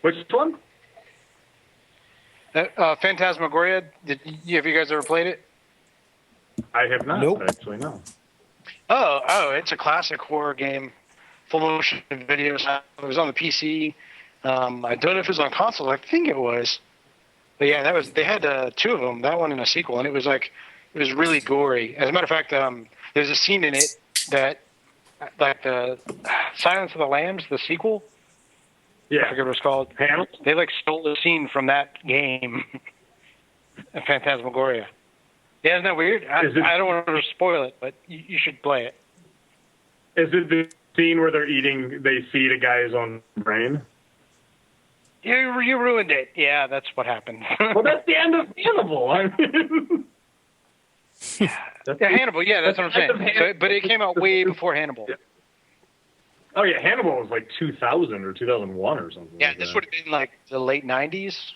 Speaker 2: Which one?
Speaker 3: Phantasmagoria. Have you guys ever played it?
Speaker 2: I have not. Nope. Actually, no.
Speaker 3: Oh, it's a classic horror game. Full motion videos. It was on the PC. I don't know if it was on console. I think it was. But yeah, they had two of them. That one and a sequel, and it was really gory. As a matter of fact, there's a scene in it that. Like the Silence of the Lambs, the sequel.
Speaker 2: Yeah,
Speaker 3: I forget what it's called.
Speaker 2: Panels?
Speaker 3: They stole the scene from that game, Phantasmagoria. Yeah, isn't that weird? I don't want to spoil it, but you should play it.
Speaker 2: Is it the scene where they feed a guy his own brain?
Speaker 3: You ruined it. Yeah, that's what happened.
Speaker 2: Well, that's the end of Hannibal. I mean.
Speaker 3: Hannibal. Yeah, that's what I'm saying. But it came out way before Hannibal.
Speaker 2: Yeah. Oh yeah, Hannibal was like 2000 or 2001 or something.
Speaker 3: Yeah, this would have been like the late 90s.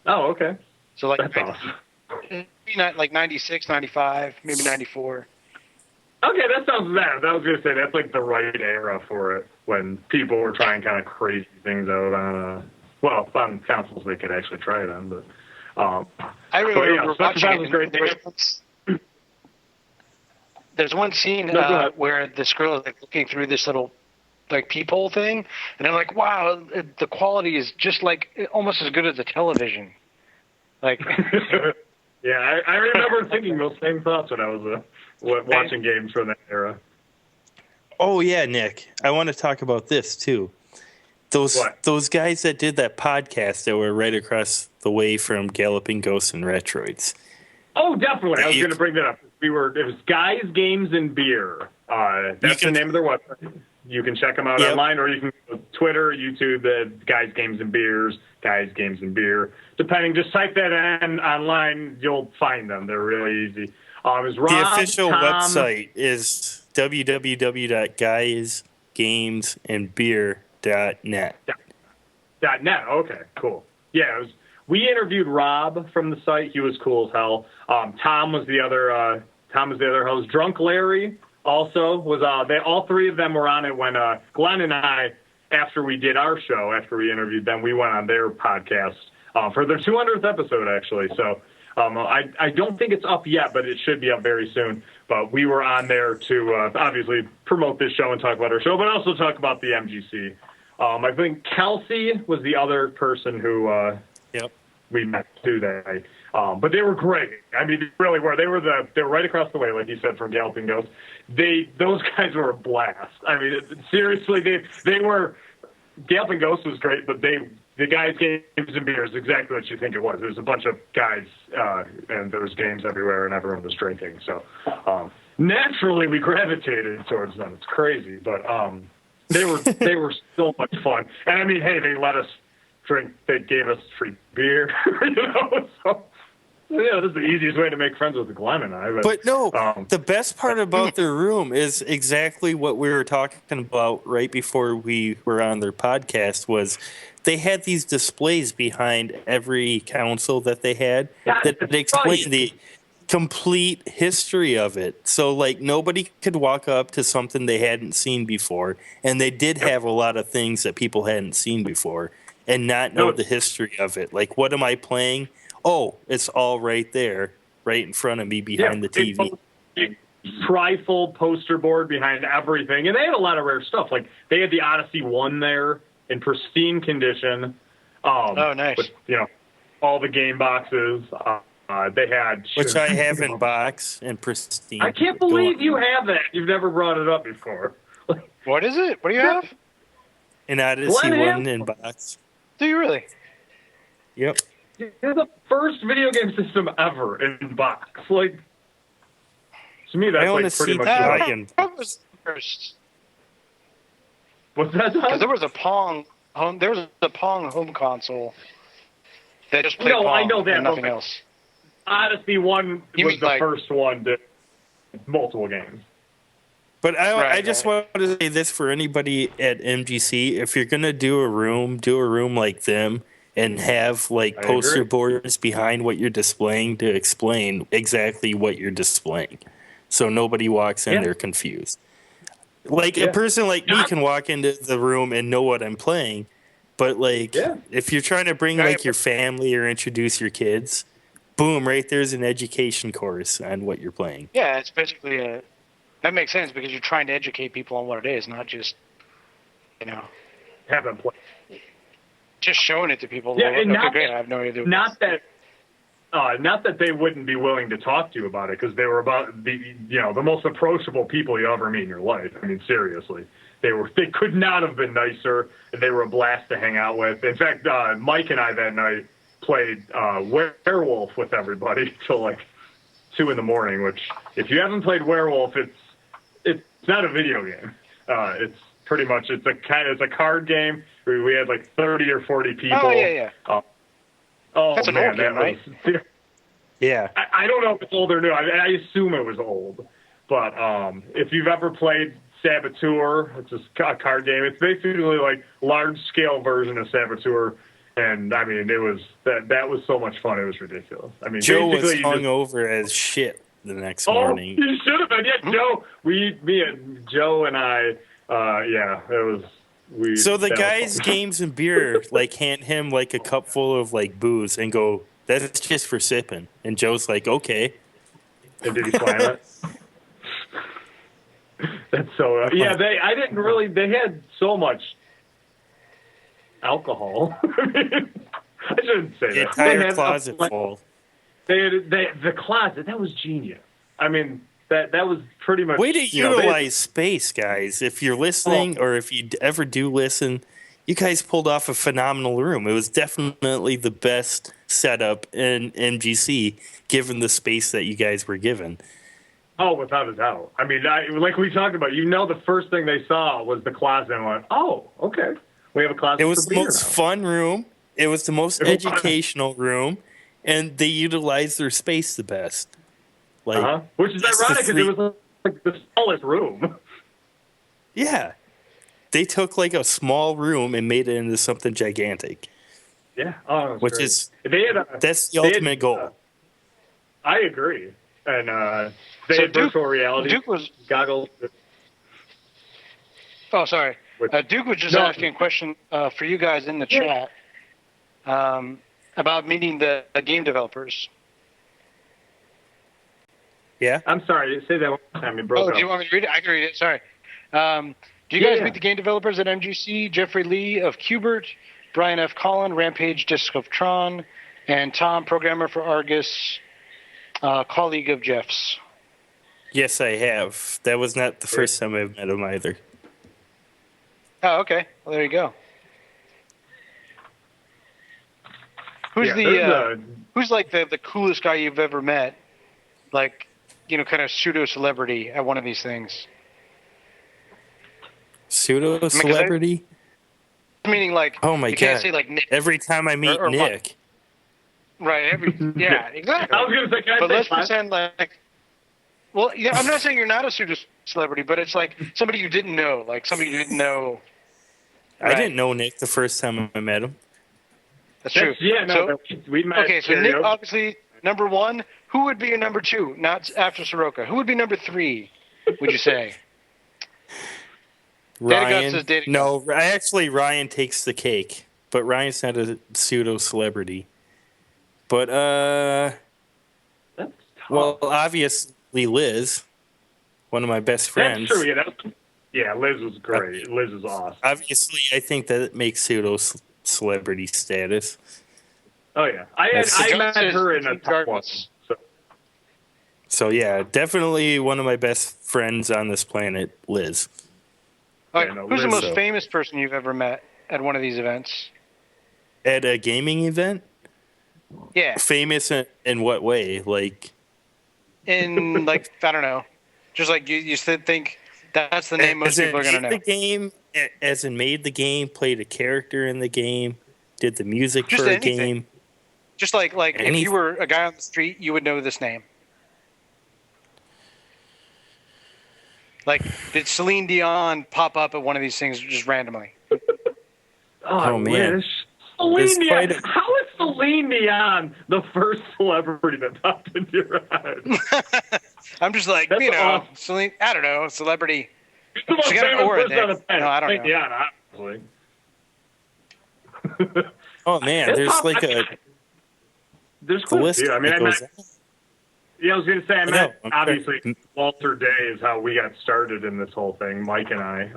Speaker 2: Oh, okay.
Speaker 3: So like
Speaker 2: that's awesome.
Speaker 3: Maybe like 96, 95, maybe 94.
Speaker 2: Okay, that sounds bad. I was gonna say that's like the right era for it when people were trying kind of crazy things out on on consoles they could actually try it on, but.
Speaker 3: I remember watching it. There's one scene where this girl is looking through this little peephole thing, and I'm like, wow, the quality is just almost as good as the television.
Speaker 2: Yeah, I remember thinking those same thoughts when I was watching games from that era.
Speaker 4: Oh yeah, Nick, I want to talk about this too. Those guys that did that podcast that were right across the way from Galloping Ghosts and Retroids.
Speaker 2: Oh, definitely. I was going to bring that up. It was Guys, Games, and Beer. That's the name of their website. You can check them out online, or you can go to Twitter, YouTube, Guys, Games, and Beers, Guys, Games, and Beer. Depending, just type that in online, you'll find them. They're really easy.
Speaker 4: The official website is www.guysgamesandbeer.net.
Speaker 2: .net. Okay, cool. Yeah, we interviewed Rob from the site. He was cool as hell. Tom was the other host. Drunk Larry also was. All three of them were on it when Glenn and I, after we did our show, after we interviewed them, we went on their podcast for their 200th episode actually. So I don't think it's up yet, but it should be up very soon. But we were on there to obviously promote this show and talk about our show, but also talk about the MGC. I think Kelsey was the other person who we met too that night. But they were great. I mean, they really were. They were right across the way, like you said, from Galloping Ghosts. Those guys were a blast. I mean, seriously, they were. Galloping Ghosts was great, but the Guys, Games, and Beer is exactly what you think it was. There was a bunch of guys, and there was games everywhere, and everyone was drinking. So naturally, we gravitated towards them. It's crazy, but they were so much fun. And I mean, hey, they let us drink. They gave us free beer, So yeah, this is the easiest way to make friends with Glenn and I.
Speaker 4: But no, the best part about their room is exactly what we were talking about right before we were on their podcast. Was they had these displays behind every console that they had that explained complete history of it. So like nobody could walk up to something they hadn't seen before, and they did have a lot of things that people hadn't seen before and not know the history of it. Like, what am I playing? Oh, it's all right there, right in front of me behind the TV.
Speaker 2: Trifold poster board behind everything, and they had a lot of rare stuff. Like they had the Odyssey 1 there in pristine condition.
Speaker 3: Nice.
Speaker 2: With, all the game boxes. They had,
Speaker 4: which I have in box and pristine.
Speaker 2: I can't believe you have that. You've never brought it up before.
Speaker 3: What is it? What do you have?
Speaker 4: An Odyssey 1 in box.
Speaker 3: Do you really?
Speaker 4: Yep.
Speaker 2: You're the first video game system ever in box. Like, to me, that's like pretty much.
Speaker 3: That was the first.
Speaker 2: What's that?
Speaker 3: Because there was a Pong home console that just played Pong.
Speaker 2: I know that.
Speaker 3: And nothing else.
Speaker 2: Odyssey 1 was the first one to multiple games.
Speaker 4: But I just want to say this for anybody at MGC: if you're gonna do a room like them and have like poster boards behind what you're displaying to explain exactly what you're displaying, so nobody walks in there confused. Like a person like me can walk into the room and know what I'm playing, but like if you're trying to bring like your family or introduce your kids, boom, right there's an education course on what you're playing.
Speaker 3: Yeah, it's basically that makes sense because you're trying to educate people on what it is, not just
Speaker 2: have them play.
Speaker 3: Just showing it to people.
Speaker 2: Yeah, and
Speaker 3: great. I have no idea.
Speaker 2: Not that they wouldn't be willing to talk to you about it, because they were about the most approachable people you ever meet in your life. I mean, seriously, they could not have been nicer, and they were a blast to hang out with. In fact, Mike and I that night played Werewolf with everybody till like 2 a.m. Which, if you haven't played Werewolf, it's not a video game. It's pretty much it's a card game. We had like 30 or 40 people.
Speaker 3: Oh yeah. That's an old game, right?
Speaker 4: Yeah.
Speaker 2: I don't know if it's old or new. I assume it was old. But if you've ever played Saboteur, it's a card game. It's basically like large-scale version of Saboteur. And, I mean, it was that was so much fun. It was ridiculous. I mean,
Speaker 4: Joe was hungover as shit the next morning.
Speaker 2: You should have been. Yeah, Joe. Me and Joe and I, it was...
Speaker 4: So the guy's games and beer like hand him like a cup full of like booze and go, that's just for sipping. And Joe's like, okay.
Speaker 2: And did he slam it? That's so. They had so much alcohol. I shouldn't say
Speaker 4: the
Speaker 2: that.
Speaker 4: Entire closet full.
Speaker 2: The closet. That was genius. I mean. That was pretty much...
Speaker 4: Way to utilize space, guys. If you're listening, or if you ever do listen, you guys pulled off a phenomenal room. It was definitely the best setup in MGC, given the space that you guys were given.
Speaker 2: Oh, without a doubt. I mean, like we talked about, the first thing they saw was the closet and went, oh, okay. We have a closet.
Speaker 4: It was the most fun room. It was the most educational room, and they utilized their space the best. Like,
Speaker 2: which is ironic because it was like the smallest room.
Speaker 4: Yeah. They took like a small room and made it into something gigantic.
Speaker 2: Yeah.
Speaker 4: Which
Speaker 2: great.
Speaker 4: Is that's the ultimate goal.
Speaker 2: I agree. And they had virtual reality goggles.
Speaker 3: Oh, sorry. Duke was just asking a question for you guys in the chat about meeting the game developers.
Speaker 4: Yeah.
Speaker 2: I'm sorry. Say that one more time. You broke up.
Speaker 3: Do you want me to read it? I can read it. Sorry. Do you guys meet the game developers at MGC? Jeffrey Lee of Qbert, Brian F. Collin, Rampage, Disc of Tron, and Tom, programmer for Argus, colleague of Jeff's.
Speaker 4: Yes, I have. That was not the first time I've met him either.
Speaker 3: Oh, okay. Well, there you go. Who's like the coolest guy you've ever met? Like, kind of pseudo-celebrity at one of these things.
Speaker 4: Pseudo-celebrity?
Speaker 3: Meaning, like,
Speaker 4: oh my
Speaker 3: you
Speaker 4: God.
Speaker 3: Can't say, like, Nick.
Speaker 4: Every time I meet Nick.
Speaker 3: Right, yeah, exactly.
Speaker 2: I was going to say,
Speaker 3: but let's pretend like... Well, yeah, I'm not saying you're not a pseudo-celebrity, but it's like somebody you didn't know. Like, somebody you didn't know.
Speaker 4: Right? I didn't know Nick the first time I met him.
Speaker 3: That's true.
Speaker 2: Yeah, no, we met.
Speaker 3: Okay, so number one, who would be your number two? Not after Soroka. Who would be number three, would you say?
Speaker 4: Ryan. No, actually, Ryan takes the cake. But Ryan's not a pseudo-celebrity. But,
Speaker 2: That's tough.
Speaker 4: well, obviously Liz, one of my best friends.
Speaker 2: That's true, yeah, Liz was great. Liz is awesome.
Speaker 4: Obviously, I think that makes pseudo-celebrity status.
Speaker 2: Oh, yeah. I met her in a tough one.
Speaker 4: So, yeah, definitely one of my best friends on this planet, Liz.
Speaker 3: Right, who's the most famous person you've ever met at one of these events?
Speaker 4: At a gaming event?
Speaker 3: Yeah.
Speaker 4: Famous in what way? Like,
Speaker 3: in like, I don't know. Just like you think that's the name most people are going to know.
Speaker 4: The game, as in made the game, played a character in the game, did the music
Speaker 3: just
Speaker 4: for
Speaker 3: anything.
Speaker 4: a game.
Speaker 3: Just like if you were a guy on the street, you would know this name. Like, did Celine Dion pop up at one of these things just randomly?
Speaker 4: Oh man.
Speaker 2: Celine Dion. How is Celine Dion the first celebrity that popped into your head?
Speaker 3: I'm just like,
Speaker 2: That's awesome.
Speaker 3: Celine, I don't know, celebrity.
Speaker 2: She got an aura there. No,
Speaker 3: I don't know.
Speaker 2: Dion, obviously.
Speaker 4: Oh man, there's like
Speaker 2: there's quite a few. I mean, I was going to say, I met, obviously, Walter Day is how we got started in this whole thing, Mike and I.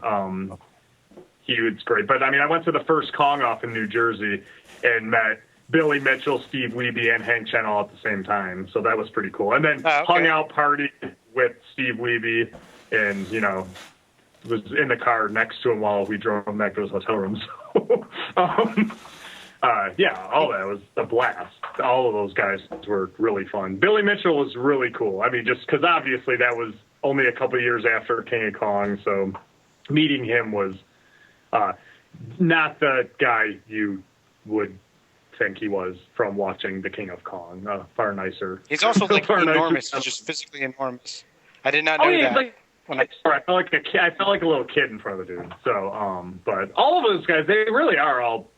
Speaker 2: He was great. But, I mean, I went to the first Kong off in New Jersey and met Billy Mitchell, Steve Wiebe, and Hank Chen all at the same time. So that was pretty cool. And then hung out, partied with Steve Wiebe, and, you know, was in the car next to him while we drove him back to his hotel room. So, yeah, all that was a blast. All of those guys were really fun. Billy Mitchell was really cool. I mean, just because obviously that was only a couple of years after King of Kong, so meeting him was not the guy you would think he was from watching The King of Kong. Far nicer.
Speaker 3: He's also like enormous. He's just physically enormous. I did not know that.
Speaker 2: Like, I felt like a kid. I felt like a little kid in front of the dude. So, but all of those guys, they really are all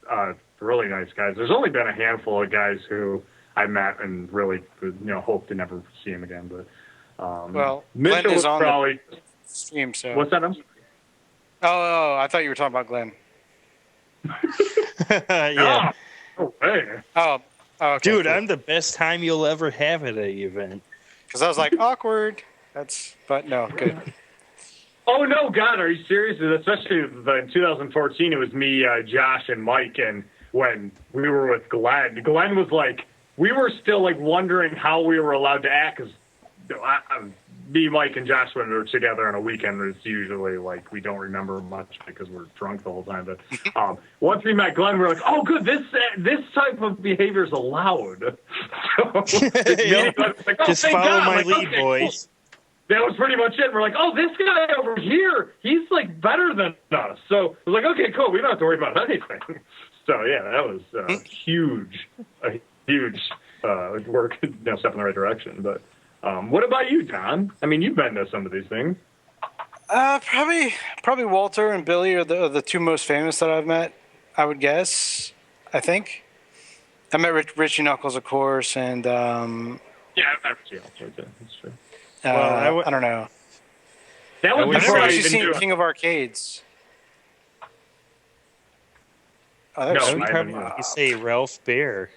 Speaker 2: really nice guys. There's only been a handful of guys who I met and really, hope to never see him again. But
Speaker 3: well,
Speaker 2: Mitchell
Speaker 3: Glenn is on
Speaker 2: probably
Speaker 3: the stream. So
Speaker 2: what's that?
Speaker 3: Oh, I thought you were talking about Glenn.
Speaker 4: Yeah.
Speaker 2: Oh, hey.
Speaker 3: Oh, okay,
Speaker 4: dude,
Speaker 3: cool.
Speaker 4: I'm the best time you'll ever have at an event.
Speaker 3: Because I was like, awkward. But no, good.
Speaker 2: Oh, no, God, are you serious? Especially in 2014, it was me, Josh, and Mike, and when we were with Glenn was like, we were still, like, wondering how we were allowed to act, because me, Mike, and Josh, when we were together on a weekend, it's usually, like, we don't remember much because we're drunk the whole time, but once we met Glenn, we were like, oh, good, this type of behavior is allowed. So, like, oh,
Speaker 4: just follow
Speaker 2: God.
Speaker 4: my lead, boys.
Speaker 2: Cool. That was pretty much it. We're like, oh, this guy over here, he's, like, better than us. So it was like, okay, cool. We don't have to worry about anything. So, yeah, that was a huge work, step in the right direction. But what about you, Don? I mean, you've been to some of these things.
Speaker 3: Probably Walter and Billy are the two most famous that I've met, I would guess, I think. I met Richie Knuckles, of course, and...
Speaker 2: yeah, I've met Richie Knuckles, that's true.
Speaker 3: Well, I don't know.
Speaker 2: That was
Speaker 3: I've never actually seen King of Arcades.
Speaker 4: Oh, you say Ralph Baer.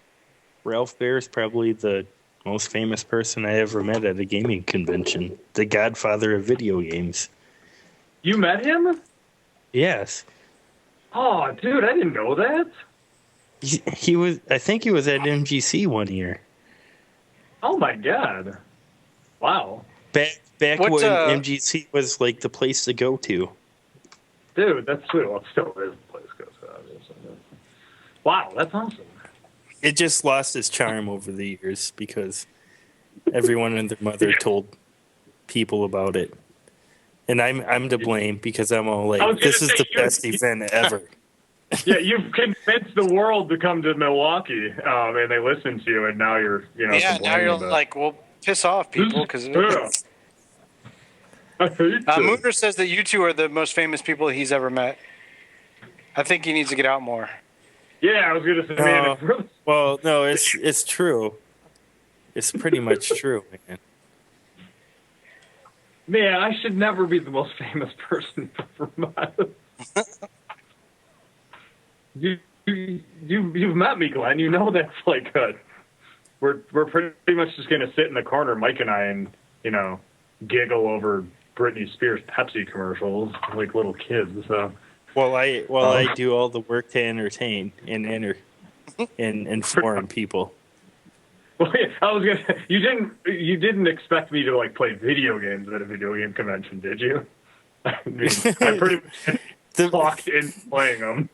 Speaker 4: Ralph Baer is probably the most famous person I ever met at a gaming convention. The godfather of video games.
Speaker 2: You met him?
Speaker 4: Yes.
Speaker 2: Oh, dude, I didn't know that.
Speaker 4: He was. I think he was at MGC one year.
Speaker 2: Oh my God! Wow.
Speaker 4: Back when MGC was like the place to go to.
Speaker 2: Dude, that's sweet. Well, it still is the place to go to, obviously. Wow, that's awesome.
Speaker 4: It just lost its charm over the years because everyone and their mother told people about it. And I'm to blame because I'm all like, this is the best event ever.
Speaker 2: Yeah, you've convinced the world to come to Milwaukee, and they listen to you, and now you're,
Speaker 3: yeah, now you're like, well, piss off, people, because Mooner says that you two are the most famous people he's ever met. I think he needs to get out more.
Speaker 2: Yeah, I was gonna say, man.
Speaker 4: Well, no, it's true. It's pretty much true, man.
Speaker 2: Man, I should never be the most famous person for Vermont. You've met me, Glenn. You know that's like we're pretty much just gonna sit in the corner, Mike and I, and giggle over Britney Spears Pepsi commercials like little kids. So
Speaker 4: while I do all the work to entertain and inform people.
Speaker 2: Well, yeah, I was gonna. You didn't expect me to like play video games at a video game convention, did you? I mean, I pretty much talked in playing them.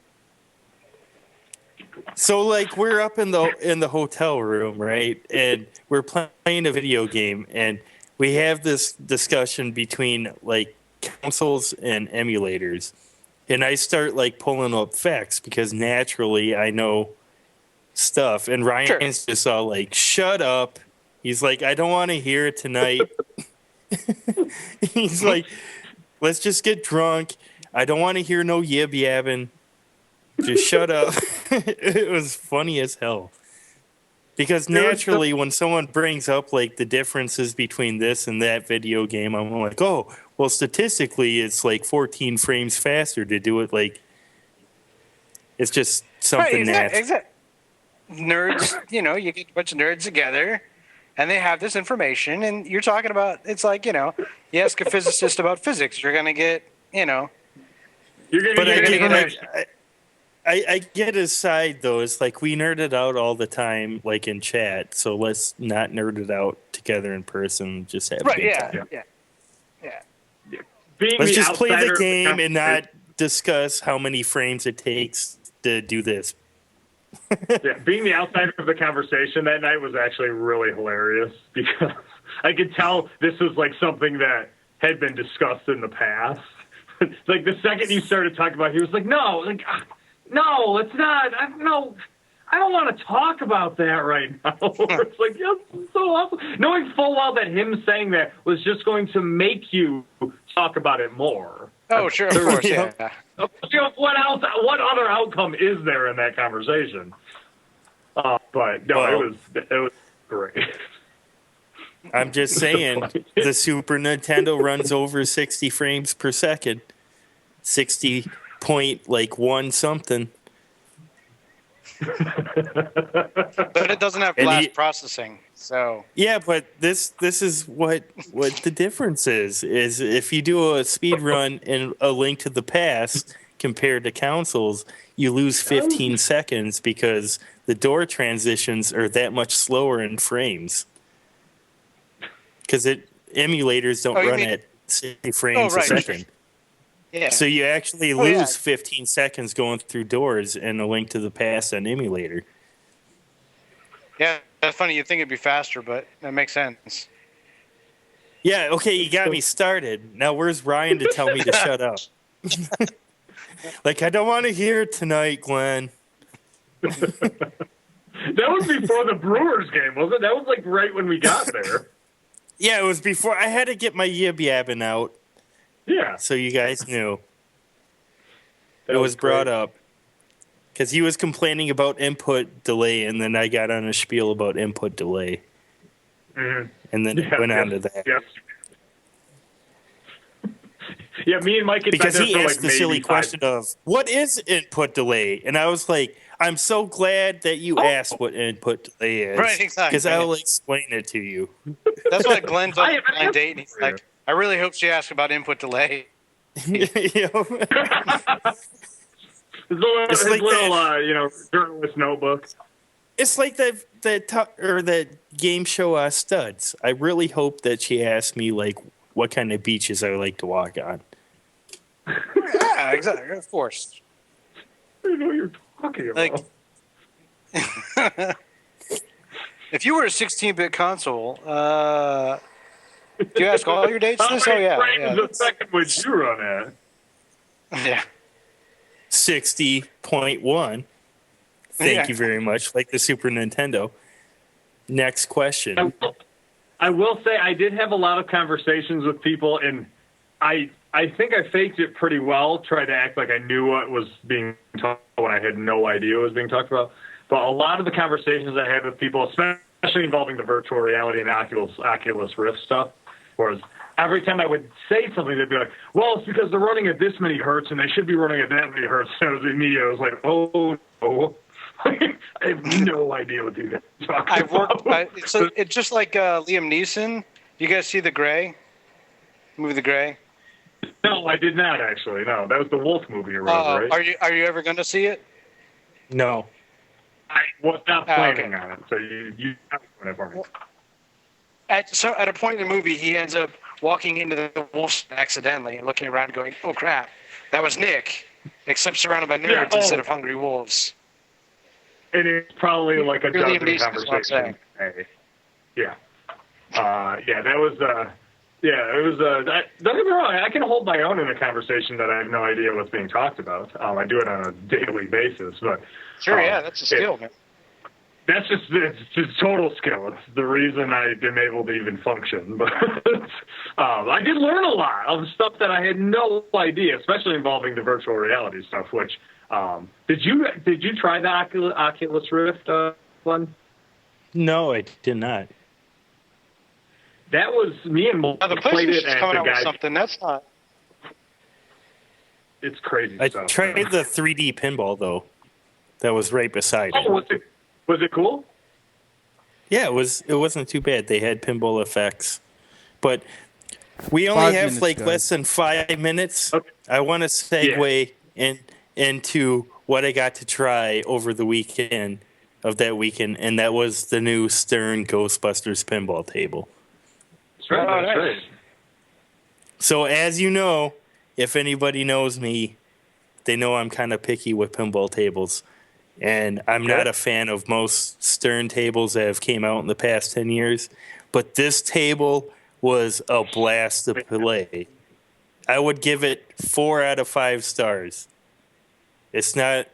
Speaker 4: So like we're up in the hotel room, right? And we're playing a video game, and we have this discussion between like consoles and emulators. And I start like pulling up facts because naturally I know stuff. And Ryan's just all like, "Shut up." He's like, "I don't want to hear it tonight." He's like, "Let's just get drunk. I don't want to hear no yib yabbing. Just shut up." It was funny as hell. Because naturally, when someone brings up like the differences between this and that video game, I'm like, "Oh, well, statistically, it's like 14 frames faster to do it." Like, it's just something natural.
Speaker 3: Exactly. Nerds, you get a bunch of nerds together, and they have this information, and you're talking about. It's like you ask a physicist about physics, you're gonna get,
Speaker 2: You're gonna get.
Speaker 4: I get his side though. It's like we nerd it out all the time, like in chat. So let's not nerd it out together in person. Just have a good time.
Speaker 3: Yeah.
Speaker 4: Let's just play the game and not discuss how many frames it takes to do this.
Speaker 2: Being the outsider of the conversation that night was actually really hilarious because I could tell this was like something that had been discussed in the past. Like the second you started talking about it, he was like, "No, no, it's not. I don't want to talk about that right now." It's like, yes, it's so awesome. Knowing full well that him saying that was just going to make you talk about it more.
Speaker 3: Oh, sure, of course, yeah.
Speaker 2: What else? What other outcome is there in that conversation? But no, it was great.
Speaker 4: I'm just saying, the Super Nintendo runs over 60 frames per second. 60.1 something.
Speaker 3: But it doesn't have flash processing, so
Speaker 4: yeah. But this is what the difference is if you do a speed run in A Link to the Past compared to consoles, you lose 15 seconds because the door transitions are that much slower in frames. Because emulators don't run at 60 frames a second.
Speaker 3: Yeah.
Speaker 4: So you actually lose 15 seconds going through doors in A Link to the Past on emulator.
Speaker 3: Yeah, that's funny. You'd think it'd be faster, but that makes sense.
Speaker 4: Yeah, okay, you got me started. Now where's Ryan to tell me to shut up? Like, I don't want to hear it tonight, Glenn.
Speaker 2: That was before the Brewers game, wasn't it? That was like right when we got there.
Speaker 4: Yeah, it was before. I had to get my yib yabbing out.
Speaker 2: Yeah.
Speaker 4: So you guys knew. It was brought up. Because he was complaining about input delay, and then I got on a spiel about input delay.
Speaker 2: Mm-hmm.
Speaker 4: And then went on to that.
Speaker 2: Yes. Yeah, me and Mike had
Speaker 4: because
Speaker 2: been there
Speaker 4: he
Speaker 2: for
Speaker 4: asked
Speaker 2: like
Speaker 4: the silly question of, what is input delay? And I was like, I'm so glad that you asked what input delay is.
Speaker 3: Right, exactly.
Speaker 4: Because I will explain it to you.
Speaker 3: That's why Glenn's on a blind date, and he's like, I really hope she asks about input delay.
Speaker 2: It's like little, journalist notebook.
Speaker 4: It's like that game show Studs. I really hope that she asked me like what kind of beaches I like to walk on.
Speaker 3: Yeah, exactly. Of course.
Speaker 2: I don't know what you're talking about.
Speaker 3: Like, if you were a 16-bit console, do you ask all your dates this? Oh yeah.
Speaker 2: The second would you run at?
Speaker 3: Yeah.
Speaker 4: 60.1. Thank you very much. Like the Super Nintendo. Next question.
Speaker 2: I will say I did have a lot of conversations with people, and I think I faked it pretty well, tried to act like I knew what was being talked about when I had no idea what was being talked about.
Speaker 6: but a lot of the conversations I had with people, especially involving the virtual reality and Oculus Rift stuff, was every time I would say something, they'd be like, well, it's because they're running at this many hertz and they should be running at that many hertz. And it was immediate. I was like, oh, no. I have no idea what these guys are talking about.
Speaker 3: It's just like Liam Neeson. You guys see The Gray? Movie The Gray?
Speaker 6: No, I did not actually. No, that was the Wolf movie or whatever, right?
Speaker 3: Are you ever going to see it?
Speaker 4: No.
Speaker 6: I was not planning on it, so you have to ruin it for me.
Speaker 3: At a point in the movie, he ends up walking into the wolf accidentally and looking around going, oh, crap, that was Nick, except surrounded by nerds instead of hungry wolves.
Speaker 6: It is probably like a
Speaker 3: Really
Speaker 6: dozen conversations. Yeah. That was... it was. Don't get me wrong. I can hold my own in a conversation that I have no idea what's being talked about. I do it on a daily basis, but
Speaker 3: sure, that's a skill, man.
Speaker 6: It's just total skill. It's the reason I've been able to even function. But I did learn a lot of stuff that I had no idea, especially involving the virtual reality stuff. Which did you try the Oculus Rift one?
Speaker 4: No, I did not.
Speaker 6: That was me and Mike played it at the guy.
Speaker 3: Something that's not.
Speaker 6: It's crazy
Speaker 4: I
Speaker 6: stuff.
Speaker 4: tried the 3D pinball though. That was right beside it.
Speaker 6: Was it cool?
Speaker 4: Yeah, it was. It wasn't too bad. They had pinball effects, but we only have like less than 5 minutes. Okay. I want to segue into what I got to try over the weekend of that weekend, and that was the new Stern Ghostbusters pinball table.
Speaker 6: That's right.
Speaker 4: So as you know, if anybody knows me, they know I'm kind of picky with pinball tables. And I'm not a fan of most Stern tables that have came out in the past 10 years. But this table was a blast to play. I would give it 4 out of 5 stars. It's not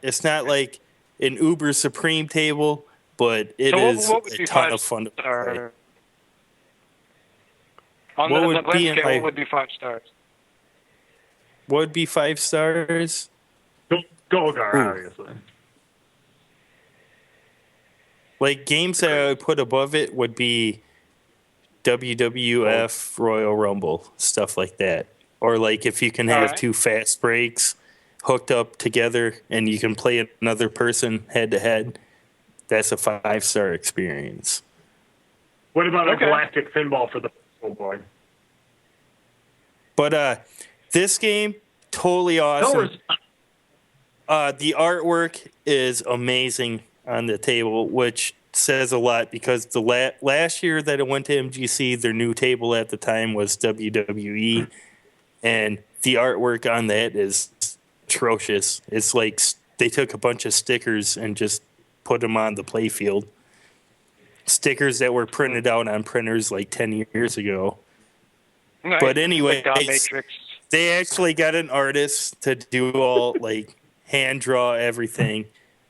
Speaker 4: like an Uber Supreme table, but it is a ton of fun to play.
Speaker 3: On the scale, what would be 5 stars?
Speaker 4: What would be 5 stars?
Speaker 6: Golgar, obviously.
Speaker 4: Like games that I would put above it would be WWF, Royal Rumble, stuff like that. Or like if you can have 2 fast breaks hooked up together and you can play another person head to head, that's a 5-star experience.
Speaker 6: What about a galactic pinball for the boy?
Speaker 4: But this game, totally awesome. The artwork is amazing on the table, which says a lot because the last year that it went to MGC, their new table at the time was WWE, and the artwork on that is atrocious. It's like they took a bunch of stickers and just put them on the play field. Stickers that were printed out on printers like 10 years ago. Nice. But anyway, they actually got an artist to do all like hand draw everything.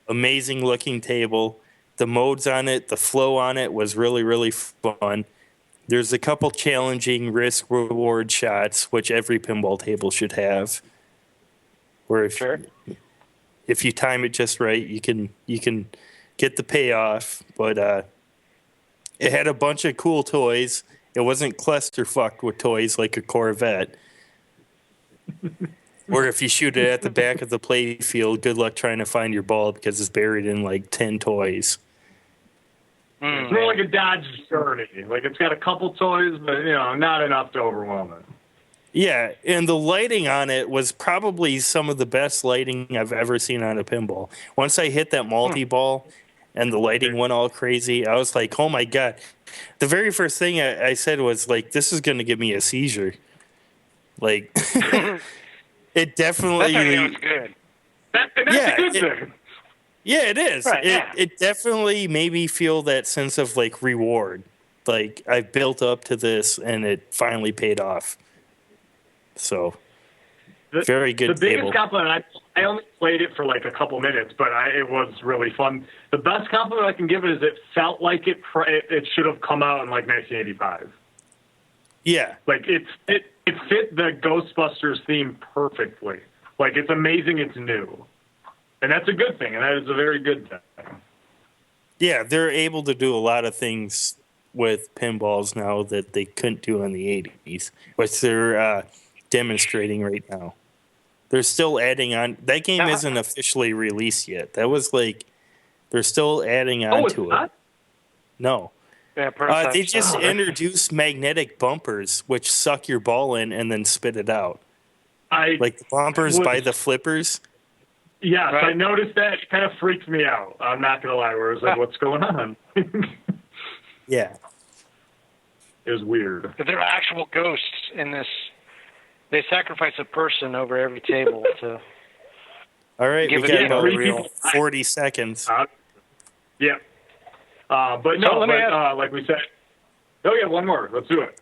Speaker 4: Amazing looking table. The modes on it, the flow on it was really, really fun. There's a couple challenging risk reward shots, which every pinball table should have. Where if you time it just right, you can get the payoff. But it had a bunch of cool toys. It wasn't clusterfucked with toys like a Corvette. Or if you shoot it at the back of the play field, good luck trying to find your ball because it's buried in like 10 toys.
Speaker 6: It's more like a Dodge Journey. Like it's got a couple toys, but not enough to overwhelm it.
Speaker 4: Yeah, and the lighting on it was probably some of the best lighting I've ever seen on a pinball. Once I hit that multi-ball and the lighting went all crazy, I was like, oh my God. The very first thing I said was like, this is going to give me a seizure. Like, it definitely...
Speaker 3: That's good.
Speaker 6: That's a good thing.
Speaker 4: Yeah, it is. Right, it definitely made me feel that sense of like reward. Like I've built up to this and it finally paid off. So, very good.
Speaker 6: The biggest compliment, I only played it for like a couple minutes, but it was really fun. The best compliment I can give it is it felt like it should have come out in like 1985.
Speaker 4: Yeah.
Speaker 6: Like it fit the Ghostbusters theme perfectly. Like it's amazing it's new. And that's a good thing, and that is a very good thing.
Speaker 4: Yeah, they're able to do a lot of things with pinballs now that they couldn't do in the 80s, which they're demonstrating right now. They're still adding on. That game isn't officially released yet. That was like, they're still adding on to it. No.
Speaker 3: Yeah,
Speaker 4: they just introduced magnetic bumpers, which suck your ball in and then spit it out. Like the bumpers by the flippers.
Speaker 6: Yes, right. I noticed that. It kind of freaked me out. I'm not going to lie. Where I was like, what's going on?
Speaker 4: Yeah.
Speaker 6: It was weird.
Speaker 3: But there are actual ghosts in this. They sacrifice a person over every table to.
Speaker 4: All right, we got about real 40 seconds.
Speaker 6: Yeah. But no, like we said. Oh, yeah, one more. Let's do it.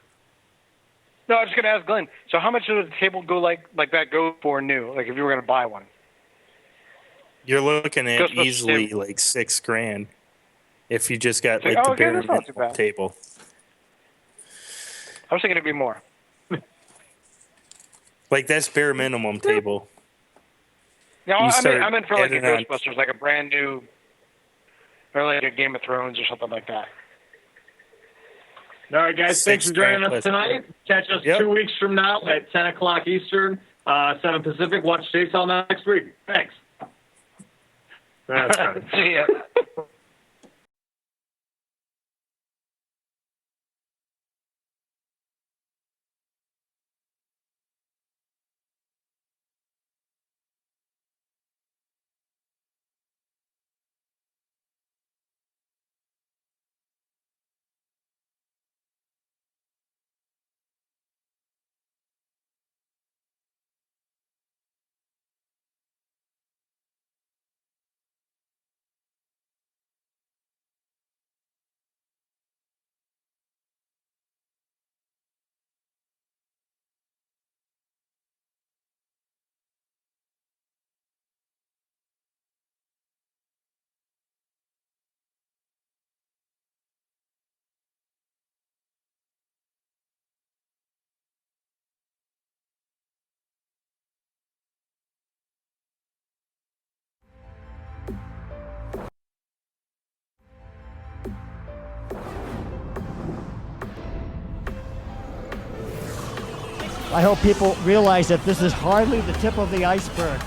Speaker 3: No, I was just going to ask Glenn. So how much does a table go like that go for new? Like if you were going to buy one?
Speaker 4: You're looking at easily like $6,000 if you just got like the bare minimum table.
Speaker 3: I was thinking it'd be more.
Speaker 4: Like that's bare minimum table.
Speaker 3: No, I meant for like a Ghostbusters, like a brand new, or like a Game of Thrones or something like that.
Speaker 6: All right, guys, thanks for joining us tonight. Catch us 2 weeks from now at 10 o'clock Eastern, 7 Pacific. Watch States all next week. Thanks. That's good.
Speaker 3: See ya.
Speaker 7: I hope people realize that this is hardly the tip of the iceberg,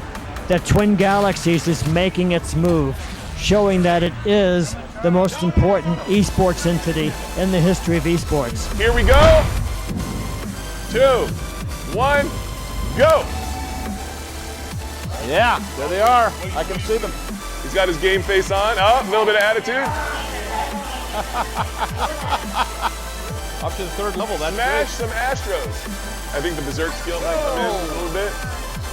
Speaker 7: that Twin Galaxies is making its move, showing that it is the most important esports entity in the history of esports.
Speaker 8: Here we go. 2, 1, go.
Speaker 9: Yeah, there they are. I can see them.
Speaker 8: He's got his game face on. Oh, a little bit of attitude.
Speaker 9: Up to the 3rd level. That's
Speaker 8: Smash some Astros. I think the berserk skill might come in a little bit.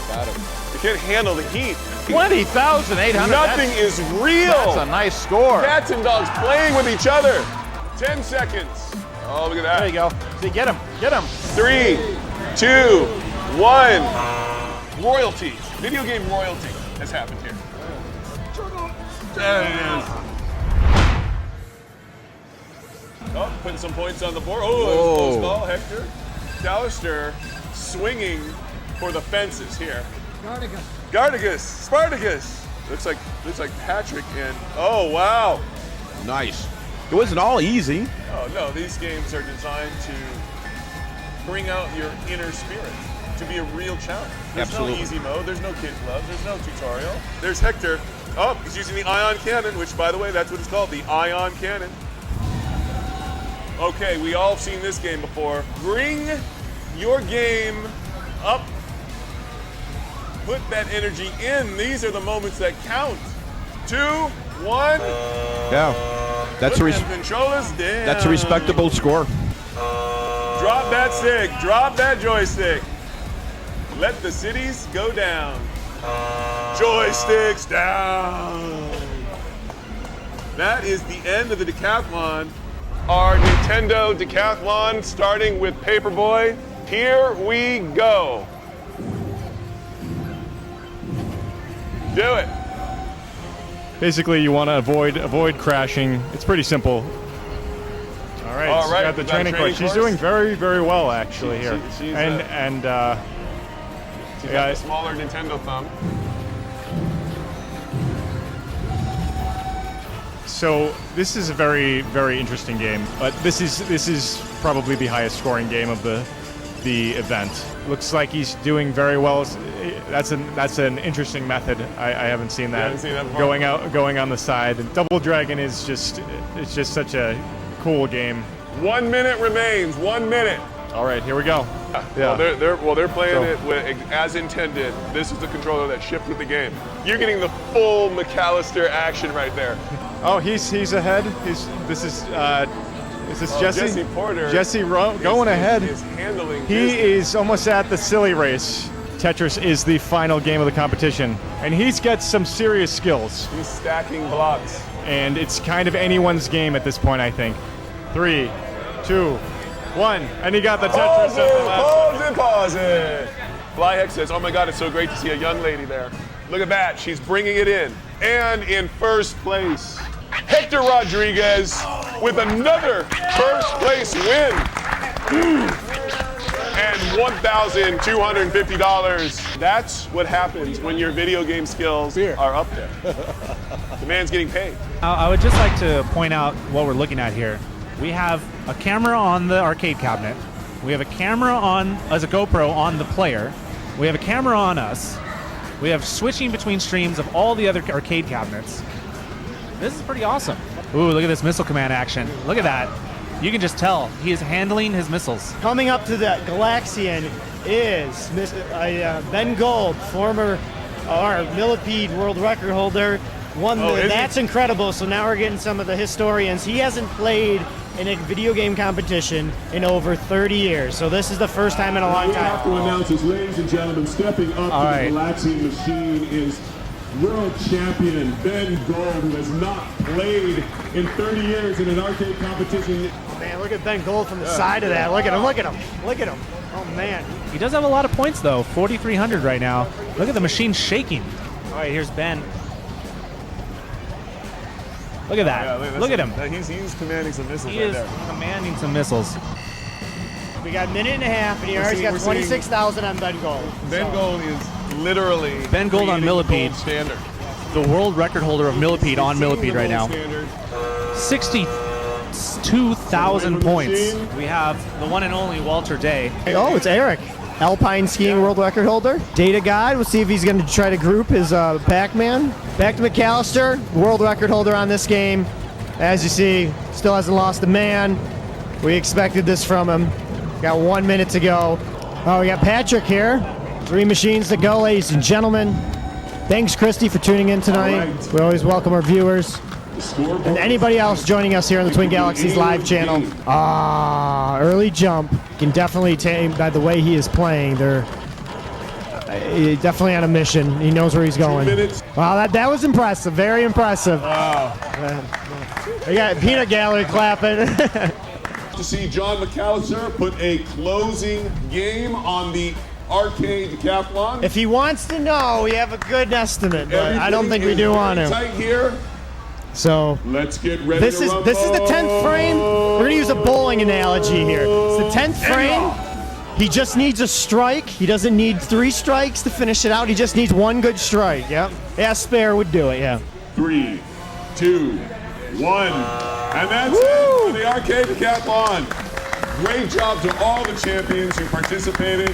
Speaker 9: Got him.
Speaker 8: You can't handle the heat.
Speaker 9: 20,800.
Speaker 8: Nothing is real.
Speaker 9: That's a nice score.
Speaker 8: Cats and dogs playing with each other. 10 seconds. Oh, look at that.
Speaker 9: There you go. See, get him. Get him.
Speaker 8: 3, 2, 1. Royalty. Video game royalty has happened here. There it is. Oh, putting some points on the board. Oh, close call, Hector. Dallister swinging for the fences here. Gardigus. Spartacus. Looks like Patrick and oh wow.
Speaker 9: Nice. It wasn't all easy.
Speaker 8: Oh no, these games are designed to bring out your inner spirit, to be a real challenge. There's no easy mode, there's no kid gloves, there's no tutorial. There's Hector. Oh, he's using the ion cannon, which by the way, that's what it's called, the ion cannon. Okay, we all have seen this game before. Bring your game up. Put that energy in. These are the moments that count. 2, 1.
Speaker 9: Yeah, that's
Speaker 8: that's
Speaker 9: a respectable score.
Speaker 8: Drop that stick. Drop that joystick. Let the cities go down. Joysticks down. That is the end of the decathlon. Our Nintendo decathlon, starting with Paperboy. Here we go. Do it.
Speaker 10: Basically, you want to avoid crashing. It's pretty simple. All right, so got the training course. She's doing very, very well actually here.
Speaker 8: She's got the smaller Nintendo thumb.
Speaker 10: So this is a very, very interesting game, but this is probably the highest scoring game of the event. Looks like he's doing very well. That's an interesting method. I haven't seen that.
Speaker 8: You haven't seen that before?
Speaker 10: Going on the side. And Double Dragon is just such a cool game.
Speaker 8: 1 minute remains. 1 minute.
Speaker 10: All right, here we go.
Speaker 8: Yeah. Well, they're playing it as intended. This is the controller that shipped with the game. You're getting the full McAllister action right there.
Speaker 10: Oh, he's ahead. This is Jesse?
Speaker 8: Jesse Porter.
Speaker 10: Jesse going ahead.
Speaker 8: Is handling
Speaker 10: he is almost at the silly race. Tetris is the final game of the competition, and he's got some serious skills.
Speaker 8: He's stacking blocks.
Speaker 10: And it's kind of anyone's game at this point, I think. 3, 2, 1, and he got the Tetris.
Speaker 8: Pause it. Flyhex says, "Oh my God, it's so great to see a young lady there. Look at that, she's bringing it in." And in first place, Hector Rodriguez with another first place win. And $1,250. That's what happens when your video game skills are up there. The man's getting paid.
Speaker 11: I would just like to point out what we're looking at here. We have a camera on the arcade cabinet. We have a camera as a GoPro on the player. We have a camera on us. We have switching between streams of all the other arcade cabinets. This is pretty awesome. Ooh, look at this missile command action. Look at that. You can just tell he is handling his missiles.
Speaker 7: Coming up to the Galaxian is Ben Gold, former Millipede world record holder. That's incredible. So now we're getting some of the historians. He hasn't played in a video game competition in over 30 years. So this is the first time in a long time.
Speaker 12: We have to announce this, ladies and gentlemen, stepping up to the Galaxian machine is world champion Ben Gold, who has not played in 30 years in an arcade competition.
Speaker 7: Oh man, look at Ben Gold from the side of that. Look at him, look at him, look at him. Oh man.
Speaker 11: He does have a lot of points though, 4,300 right now. Look at the machine shaking. All right, here's Ben. Look at that.
Speaker 8: Yeah,
Speaker 11: look at him.
Speaker 8: He's commanding some missiles
Speaker 11: he
Speaker 8: right
Speaker 11: is
Speaker 8: there.
Speaker 11: commanding some missiles.
Speaker 7: We got a minute and a half, and he already got 26,000 on Ben Gold.
Speaker 8: Ben Gold is literally
Speaker 11: Ben Gold on Millipede.
Speaker 8: Standard.
Speaker 11: The world record holder of Millipede on Millipede right now. 62,000 points. We have the one and only Walter Day.
Speaker 7: Oh, it's Eric. Alpine skiing world record holder. Data God. We'll see if he's going to try to group his Pac-Man. Back to McAllister, world record holder on this game. As you see, still hasn't lost a man. We expected this from him. Got 1 minute to go. Oh, we got Patrick here. 3 machines to go, ladies and gentlemen. Thanks, Christy, for tuning in tonight. We always welcome our viewers. And anybody else joining us here on the Twin Galaxies live channel. Early jump. Can definitely tame by the way he is playing. They're definitely on a mission. He knows where he's going. Wow, that was impressive. Very impressive. We got Peanut Gallery clapping.
Speaker 12: To see John McAllister put a closing game on the arcade decathlon.
Speaker 7: If he wants to know, we have a good estimate, but I don't think we do on him.
Speaker 12: Tight here.
Speaker 7: So
Speaker 12: let's get ready.
Speaker 7: This is the 10th frame. We're gonna use a bowling analogy here. It's the 10th frame. He just needs a strike. He doesn't need 3 strikes to finish it out. He just needs 1 good strike. Yep. Yeah, Spare would do it. Yeah.
Speaker 12: 3, 2, 1, and that's it for the arcade decathlon. Great job to all the champions who participated.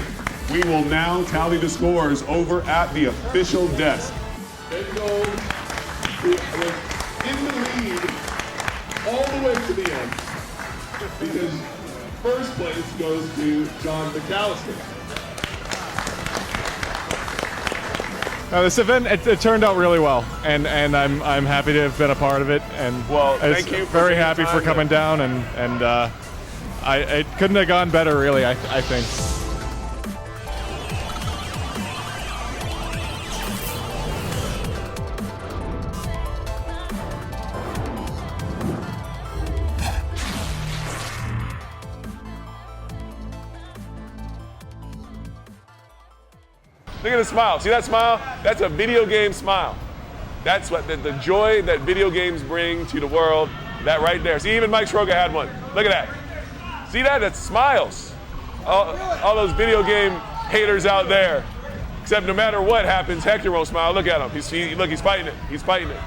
Speaker 12: We will now tally the scores over at the official desk. Ben Gold was in the lead all the way to the end because first place goes to John McAllister.
Speaker 10: This event it turned out really well, and I'm happy to have been a part of it. And
Speaker 8: thank you.
Speaker 10: Very happy for coming down, and it couldn't have gone better, really. I think.
Speaker 8: Look at the smile. See that smile? That's a video game smile. That's what the joy that video games bring to the world. That right there. See, even Mike Sroga had one. Look at that. See that? That's smiles. All those video game haters out there. Except no matter what happens, Hector won't smile. Look at him. Look, he's fighting it. He's fighting it.